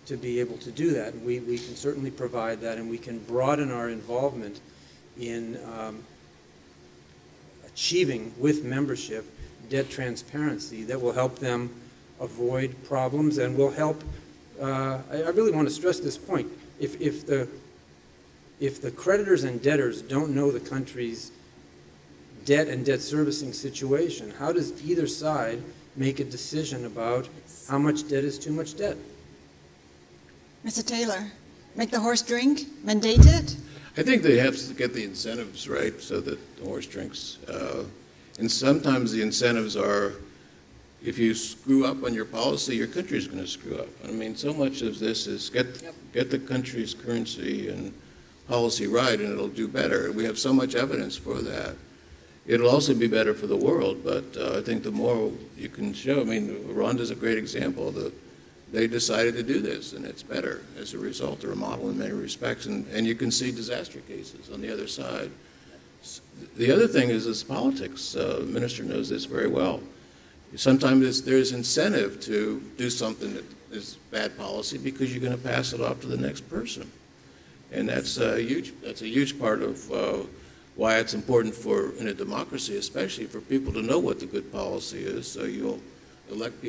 to do that. And we can certainly provide that, and we can broaden our involvement in achieving with membership debt transparency that will help them avoid problems and will help. I really want to stress this point. If the creditors and debtors don't know the country's debt and debt servicing situation, how does either side make a decision about how much debt is too much debt? Mr. Taylor, make the horse drink, mandate it? I think they have to get the incentives right so that the horse drinks. And sometimes the incentives are, if you screw up on your policy, your country's going to screw up. I mean, so much of this is get the country's currency and policy right, and it'll do better. We have so much evidence for that. It'll also be better for the world, but I think the more you can show, I mean, Rwanda's a great example. They decided to do this, and it's better as a result. They're a model in many respects, and you can see disaster cases on the other side. the other thing is politics. The minister knows this very well. Sometimes there's incentive to do something that is bad policy because you're going to pass it off to the next person. And that's a huge part of why it's important in a democracy, especially for people to know what the good policy is. So you'll elect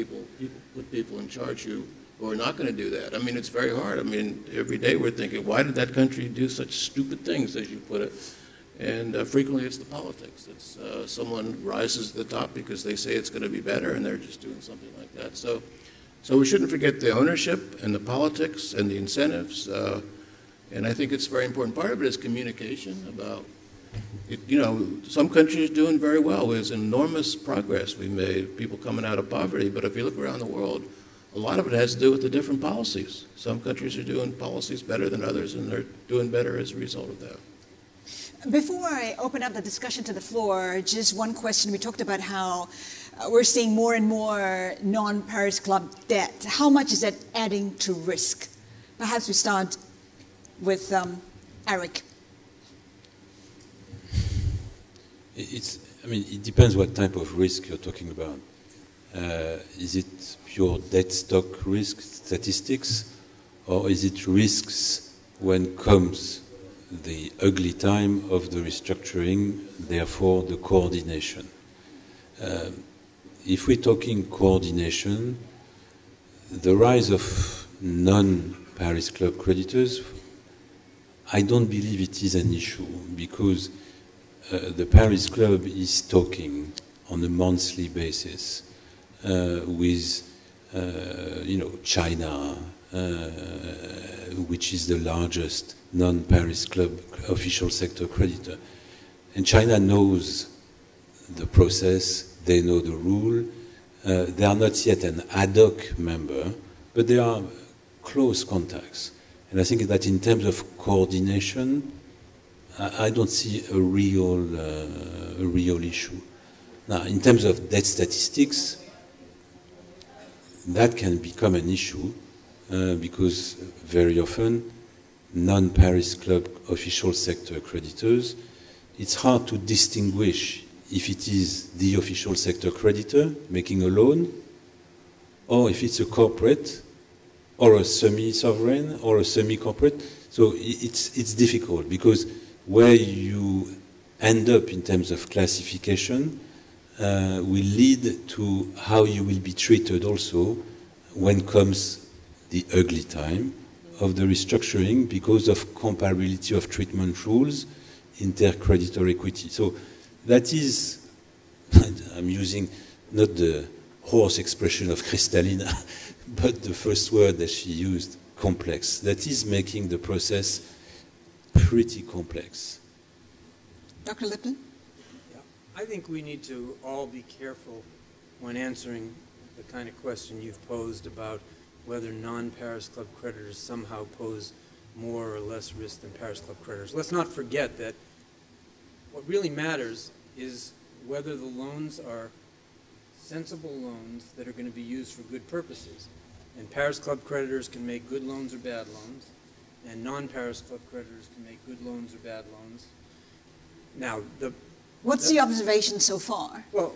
put people in charge who are not going to do that. I mean, it's very hard. I mean, every day we're thinking, why did that country do such stupid things, as you put it? And frequently it's the politics. It's someone rises to the top because they say it's going to be better, and they're just doing something like that. So we shouldn't forget the ownership and the politics and the incentives. And I think it's a very important part of it is communication about, some countries are doing very well. There's enormous progress we made, people coming out of poverty. But if you look around the world, a lot of it has to do with the different policies. Some countries are doing policies better than others, and they're doing better as a result of that. Before I open up the discussion to the floor, just one question. We talked about how we're seeing more and more non-Paris Club debt. How much is that adding to risk? Perhaps we start with Eric. It depends what type of risk you're talking about. Is it pure debt stock risk statistics, or is it risks when comes the ugly time of the restructuring, therefore the coordination? If we're talking coordination, the rise of non-Paris Club creditors, I don't believe it is an issue, because the Paris Club is talking on a monthly basis with China, which is the largest non-Paris Club official sector creditor. And China knows the process, they know the rule. They are not yet an ad hoc member, but they are close contacts. And I think that in terms of coordination, I don't see a real issue. Now, in terms of debt statistics, that can become an issue because very often non-Paris Club official sector creditors, it's hard to distinguish if it is the official sector creditor making a loan, or if it's a corporate, or a semi-sovereign, or a semi-corporate. So it's difficult, because where you end up in terms of classification will lead to how you will be treated also when comes the ugly time of the restructuring, because of comparability of treatment rules, inter-creditor equity. So that is, I'm using not the horse expression of Kristalina, but the first word that she used, complex. That is making the process pretty complex. Dr. Lipton? Yeah. I think we need to all be careful when answering the kind of question you've posed about whether non-Paris Club creditors somehow pose more or less risk than Paris Club creditors. Let's not forget that what really matters is whether the loans are sensible loans that are going to be used for good purposes. And Paris Club creditors can make good loans or bad loans, and non-Paris Club creditors can make good loans or bad loans. Now, what's the observation so far? Well,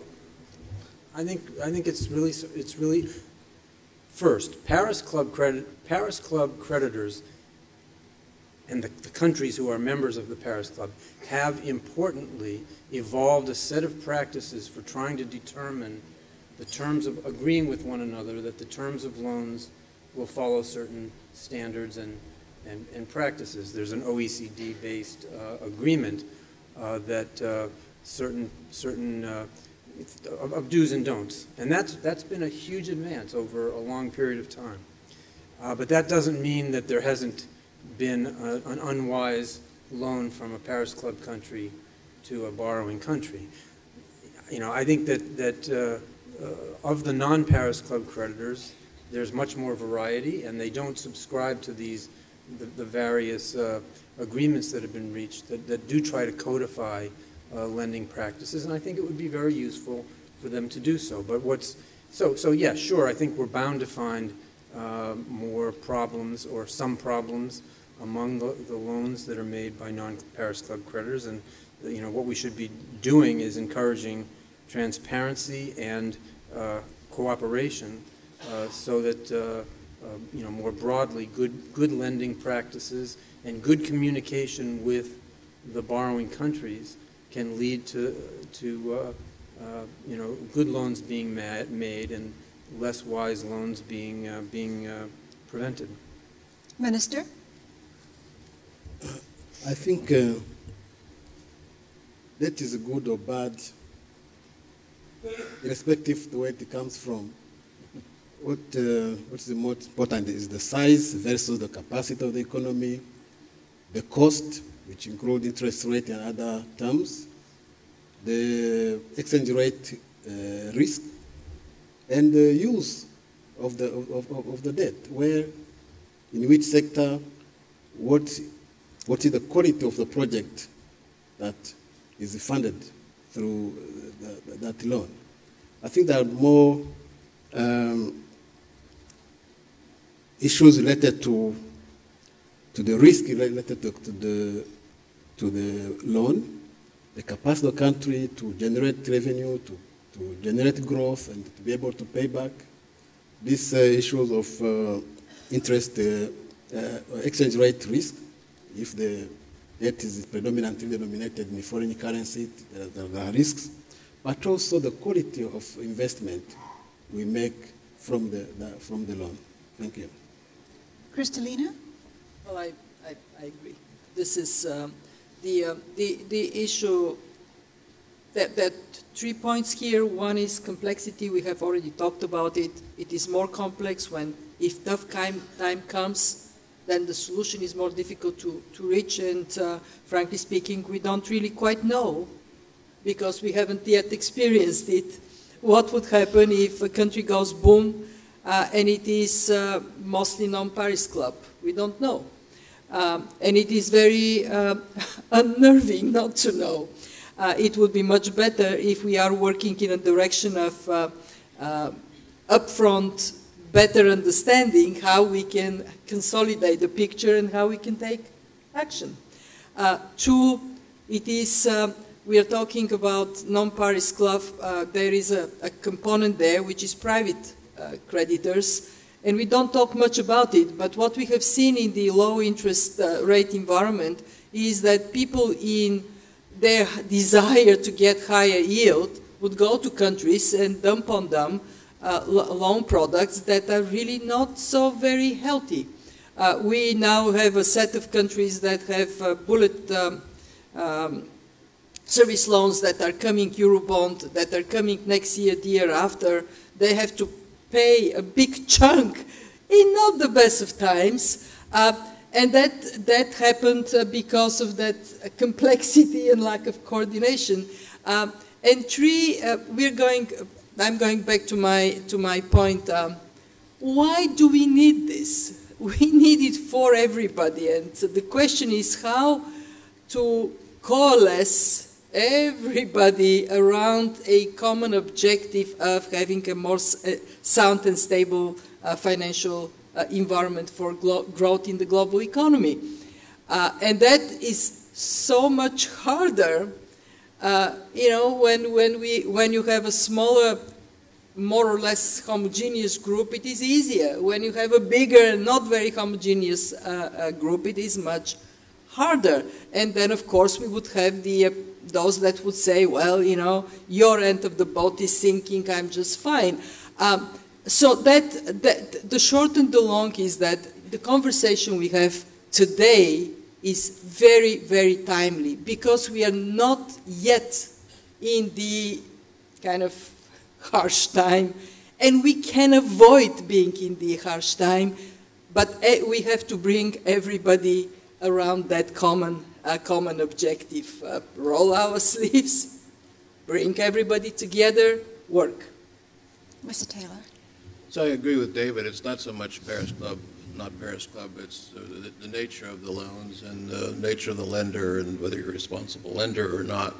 I think it's really first, Paris Club creditors and the countries who are members of the Paris Club have importantly evolved a set of practices for trying to determine the terms of agreeing with one another that the terms of loans will follow certain standards and practices. There's an OECD-based agreement that certain of do's and don'ts, and that's been a huge advance over a long period of time. But that doesn't mean that there hasn't been an unwise loan from a Paris Club country to a borrowing country. I think that of the non-Paris Club creditors, there's much more variety, and they don't subscribe to the various agreements that have been reached that do try to codify lending practices, and I think it would be very useful for them to do so. But yeah, sure, I think we're bound to find more problems or some problems among the loans that are made by non-Paris Club creditors, and what we should be doing is encouraging transparency and cooperation so that more broadly good lending practices and good communication with the borrowing countries can lead to good loans being made and less wise loans being prevented. Minister? I think that is good or bad, irrespective of the way it comes from. What's the most important is the size versus the capacity of the economy, the cost, which include interest rate and other terms, the exchange rate risk, and the use of the debt, where, in which sector, what is the quality of the project that is funded through that loan. I think there are more issues related to the risk related to the loan, the capacity of the country to generate revenue, to generate growth, and to be able to pay back. These issues of interest, exchange rate risk, if the debt is predominantly denominated in foreign currency, there are risks, but also the quality of investment we make from the loan. Thank you. Kristalina? Well, I agree. This is the issue. That 3 points here. One is complexity. We have already talked about it. It is more complex when, if tough time comes, then the solution is more difficult to reach. And frankly speaking, we don't really quite know, because we haven't yet experienced it, what would happen if a country goes boom and it is mostly non-Paris Club. We don't know. And it is very unnerving not to know. It would be much better if we are working in a direction of upfront, better understanding how we can consolidate the picture and how we can take action. Two, it is, we are talking about non-Paris Club. There is a component there which is private creditors, and we don't talk much about it, but what we have seen in the low interest rate environment is that people in their desire to get higher yield would go to countries and dump on them loan products that are really not so very healthy. We now have a set of countries that have bullet service loans that are coming, Eurobond, that are coming next year, the year after. They have to pay a big chunk in not the best of times. And that happened because of that complexity and lack of coordination. And three, I'm going back to my point. Why do we need this? We need it for everybody. And so the question is how to coalesce everybody around a common objective of having a more sound and stable financial environment for growth in the global economy. And that is so much harder, when you have a smaller, more or less homogeneous group, it is easier. When you have a bigger, not very homogeneous group, it is much harder. And then, of course, we would have those that would say, well, your end of the boat is sinking, I'm just fine. So the short and the long is that the conversation we have today is very, very timely, because we are not yet in the kind of harsh time, and we can avoid being in the harsh time, but we have to bring everybody around that common objective. Roll our sleeves, bring everybody together, work. Mr. Taylor. So I agree with David. It's not so much Paris Club, not Paris Club. It's the nature of the loans and the nature of the lender and whether you're a responsible lender or not.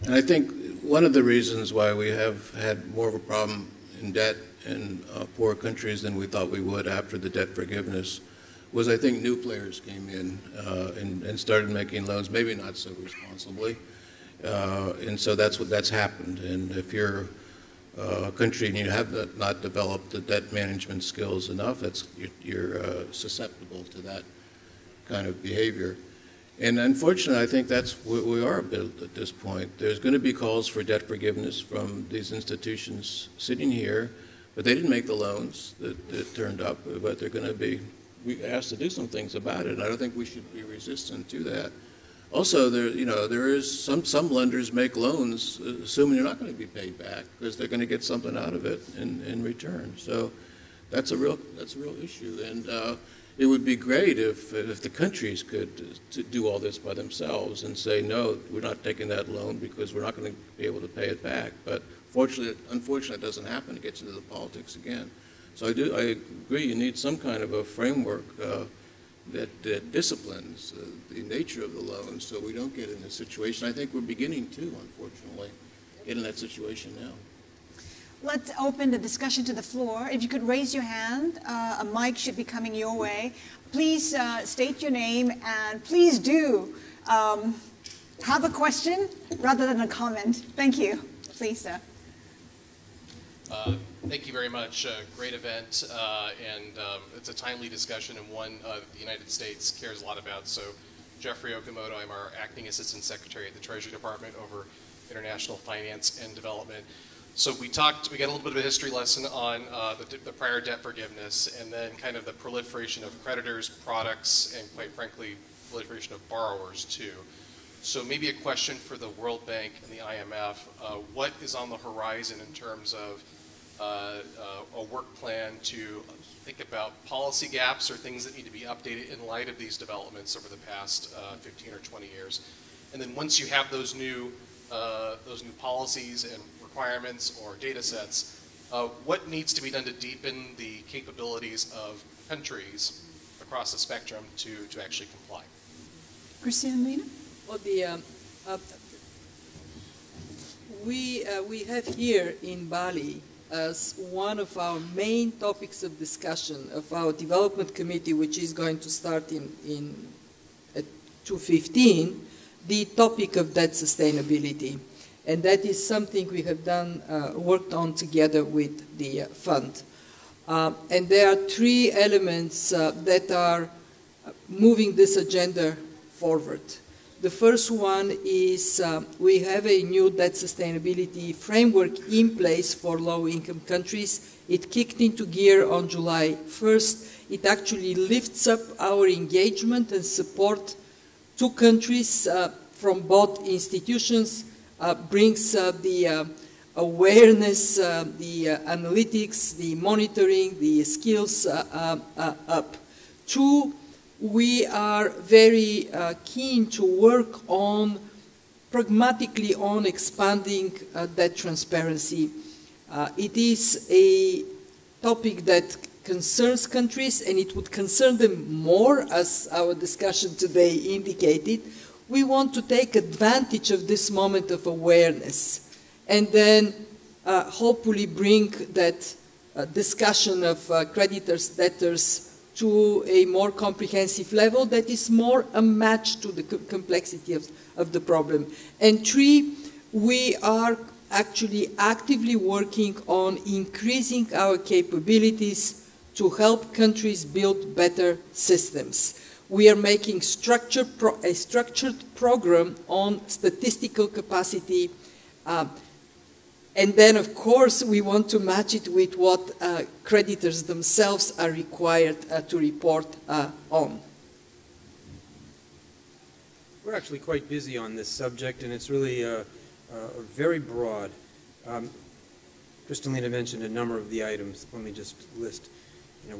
And I think one of the reasons why we have had more of a problem in debt in poor countries than we thought we would after the debt forgiveness was, I think, new players came in and started making loans, maybe not so responsibly. And so that's happened. And if you're a country and you have not developed the debt management skills enough, you're susceptible to that kind of behavior. And unfortunately, I think that's where we are a bit at this point. There's going to be calls for debt forgiveness from these institutions sitting here, but they didn't make the loans that turned up, but they're going to be asked to do some things about it. And I don't think we should be resistant to that. Also, there is some lenders make loans assuming you're not going to be paid back because they're going to get something out of it in return. So that's a real issue. And it would be great if the countries could do all this by themselves and say, no, we're not taking that loan because we're not going to be able to pay it back. But unfortunately, it doesn't happen. It gets into the politics again. So I agree. You need some kind of a framework that disciplines the nature of the loan, so we don't get in this situation. I think we're beginning to, unfortunately, get in that situation now. Let's open the discussion to the floor. If you could raise your hand, a mic should be coming your way. Please state your name, and please do have a question rather than a comment. Thank you. Please, sir. Thank you very much. Great event, and it's a timely discussion and one the United States cares a lot about. So, Jeffrey Okamoto, I'm our Acting Assistant Secretary at the Treasury Department over International Finance and Development. So we got a little bit of a history lesson on the prior debt forgiveness and then kind of the proliferation of creditors, products, and quite frankly, proliferation of borrowers too. So maybe a question for the World Bank and the IMF. What is on the horizon in terms of a work plan to think about policy gaps or things that need to be updated in light of these developments over the past 15 or 20 years? And then once you have those new policies and requirements or data sets, what needs to be done to deepen the capabilities of countries across the spectrum to actually comply? Christina Medina? Well, we have here in Bali as one of our main topics of discussion of our development committee, which is going to start at 2:15, the topic of debt sustainability. And that is something we have worked on together with the fund. And there are three elements that are moving this agenda forward. The first one is we have a new debt sustainability framework in place for low-income countries. It kicked into gear on July 1st. It actually lifts up our engagement and support to countries from both institutions, brings the awareness, the analytics, the monitoring, the skills up. Two, we are very keen to work pragmatically on expanding debt transparency. It is a topic that concerns countries, and it would concern them more, as our discussion today indicated. We want to take advantage of this moment of awareness and then hopefully bring that discussion of creditors, debtors, to a more comprehensive level that is more a match to the complexity of the problem. And three, we are actually actively working on increasing our capabilities to help countries build better systems. We are making a structured program on statistical capacity. And then, of course, we want to match it with what creditors themselves are required to report on. We're actually quite busy on this subject, and it's really very broad. Kristalina mentioned a number of the items. Let me just list.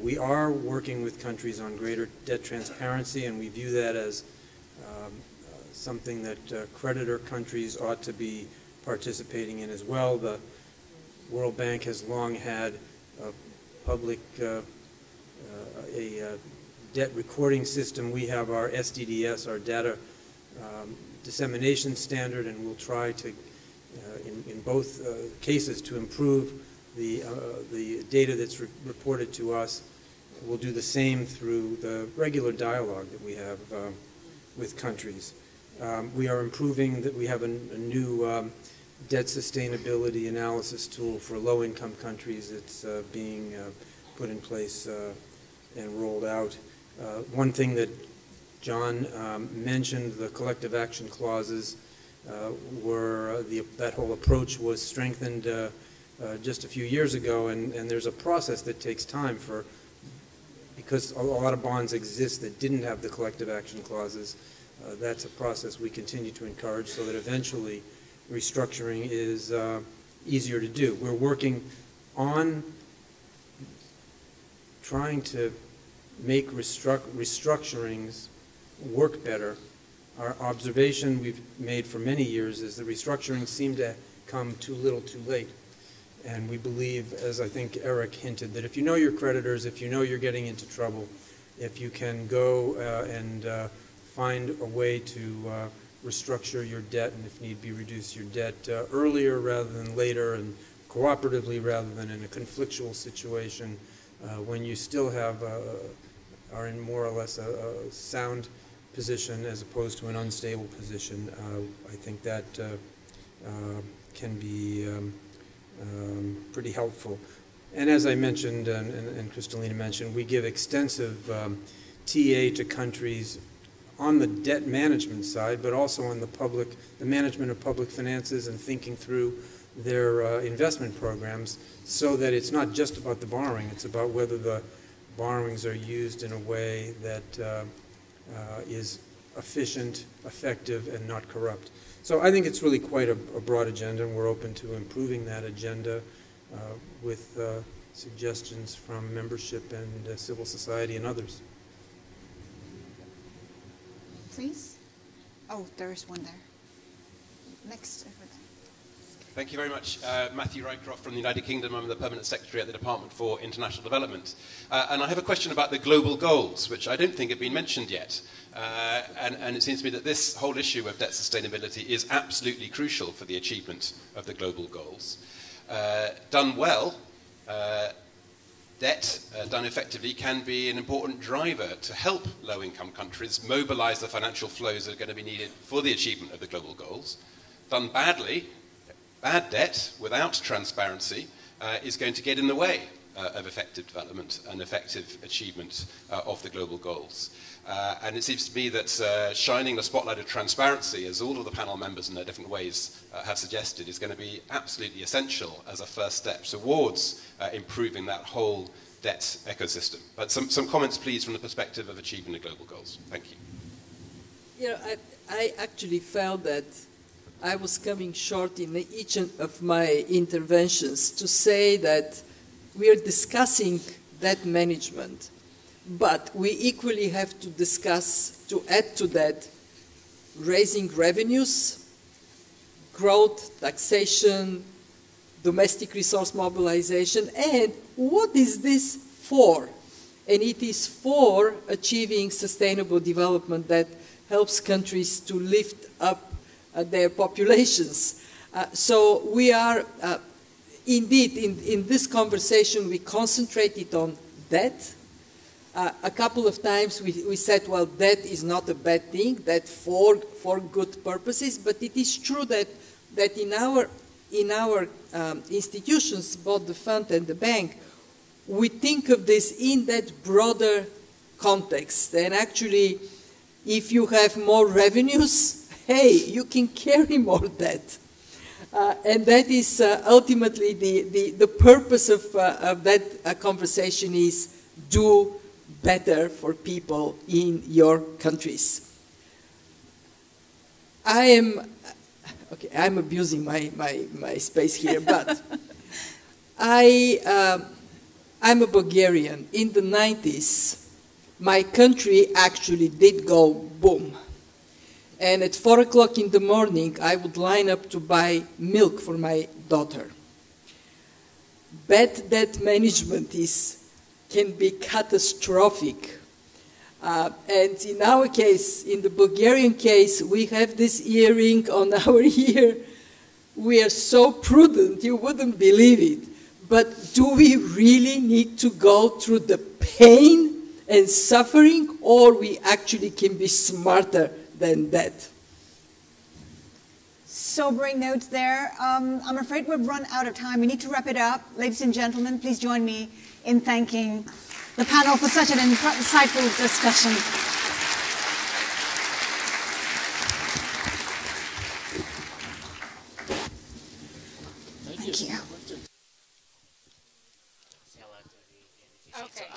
We are working with countries on greater debt transparency, and we view that as something that creditor countries ought to be participating in as well. The World Bank has long had a public debt recording system. We have our SDDS, our data dissemination standard, and we'll try to, in both cases, to improve the data that's reported to us. We'll do the same through the regular dialogue that we have with countries. We are improving that. We have a new debt sustainability analysis tool for low-income countries. It's being put in place and rolled out. One thing that John mentioned, the collective action clauses, that whole approach was strengthened just a few years ago, and there's a process that takes time because a lot of bonds exist that didn't have the collective action clauses. That's a process we continue to encourage so that eventually restructuring is easier to do. We're working on trying to make restructurings work better. Our observation we've made for many years is that restructurings seem to come too little too late. And we believe, as I think Eric hinted, that if you know your creditors, if you know you're getting into trouble, if you can go and find a way to restructure your debt and, if need be, reduce your debt earlier rather than later, and cooperatively rather than in a conflictual situation, when you still are in more or less a sound position as opposed to an unstable position, I think that can be pretty helpful. And as I mentioned, and Kristalina mentioned, we give extensive TA to countries on the debt management side, but also on the management of public finances and thinking through their investment programs, so that it's not just about the borrowing, it's about whether the borrowings are used in a way that is efficient, effective, and not corrupt. So I think it's really quite a broad agenda, and we're open to improving that agenda with suggestions from membership and civil society and others. Please. Oh, there's one there. Next. Thank you very much. Matthew Rycroft from the United Kingdom. I'm the Permanent Secretary at the Department for International Development. And I have a question about the global goals, which I don't think have been mentioned yet. And it seems to me that this whole issue of debt sustainability is absolutely crucial for the achievement of the global goals. Done well, debt, done effectively, can be an important driver to help low-income countries mobilize the financial flows that are going to be needed for the achievement of the global goals. Done badly, bad debt without transparency is going to get in the way of effective development and effective achievement of the global goals. And it seems to me that shining the spotlight of transparency, as all of the panel members in their different ways have suggested, is going to be absolutely essential as a first step towards improving that whole debt ecosystem. But some comments, please, from the perspective of achieving the global goals. Thank you. You know, I actually felt that I was coming short in each of my interventions to say that we are discussing debt management, but we equally have to discuss, to add to that, raising revenues, growth, taxation, domestic resource mobilization, and what is this for? And it is for achieving sustainable development that helps countries to lift up their populations. So we are, indeed, in this conversation, we concentrated on debt. A couple of times we said, well, debt is not a bad thing, that for good purposes, but it is true that in our institutions, both the fund and the bank, we think of this in that broader context. And actually, if you have more revenues, hey, you can carry more debt. And that is ultimately the purpose of that conversation is do better for people in your countries. I'm abusing my space here, but I'm a Bulgarian. In the 90s, my country actually did go boom. And at 4 o'clock in the morning, I would line up to buy milk for my daughter. Bad debt management can be catastrophic. And in our case, in the Bulgarian case, we have this earring on our ear. We are so prudent, you wouldn't believe it. But do we really need to go through the pain and suffering, or we actually can be smarter than that? sobering notes there. I'm afraid we've run out of time. We need to wrap it up. Ladies and gentlemen, please join me in thanking the panel for such an insightful discussion. Thank you. Okay.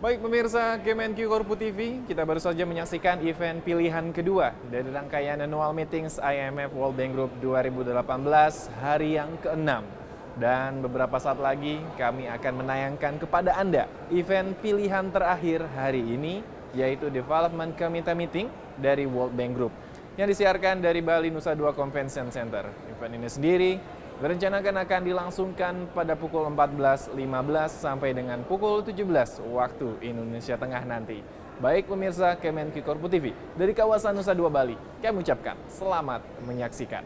Baik pemirsa Kemenq Korpu TV, kita baru saja menyaksikan event pilihan kedua dari rangkaian Annual Meetings IMF World Bank Group 2018 hari yang ke-6. Dan beberapa saat lagi kami akan menayangkan kepada Anda event pilihan terakhir hari ini, yaitu Development Committee Meeting dari World Bank Group yang disiarkan dari Bali Nusa Dua Convention Center. Event ini sendiri direncanakan akan dilangsungkan pada pukul 14.15 sampai dengan pukul 17 waktu Indonesia Tengah nanti. Baik pemirsa Kemenq Korpu TV, dari kawasan Nusa Dua Bali, kami ucapkan selamat menyaksikan.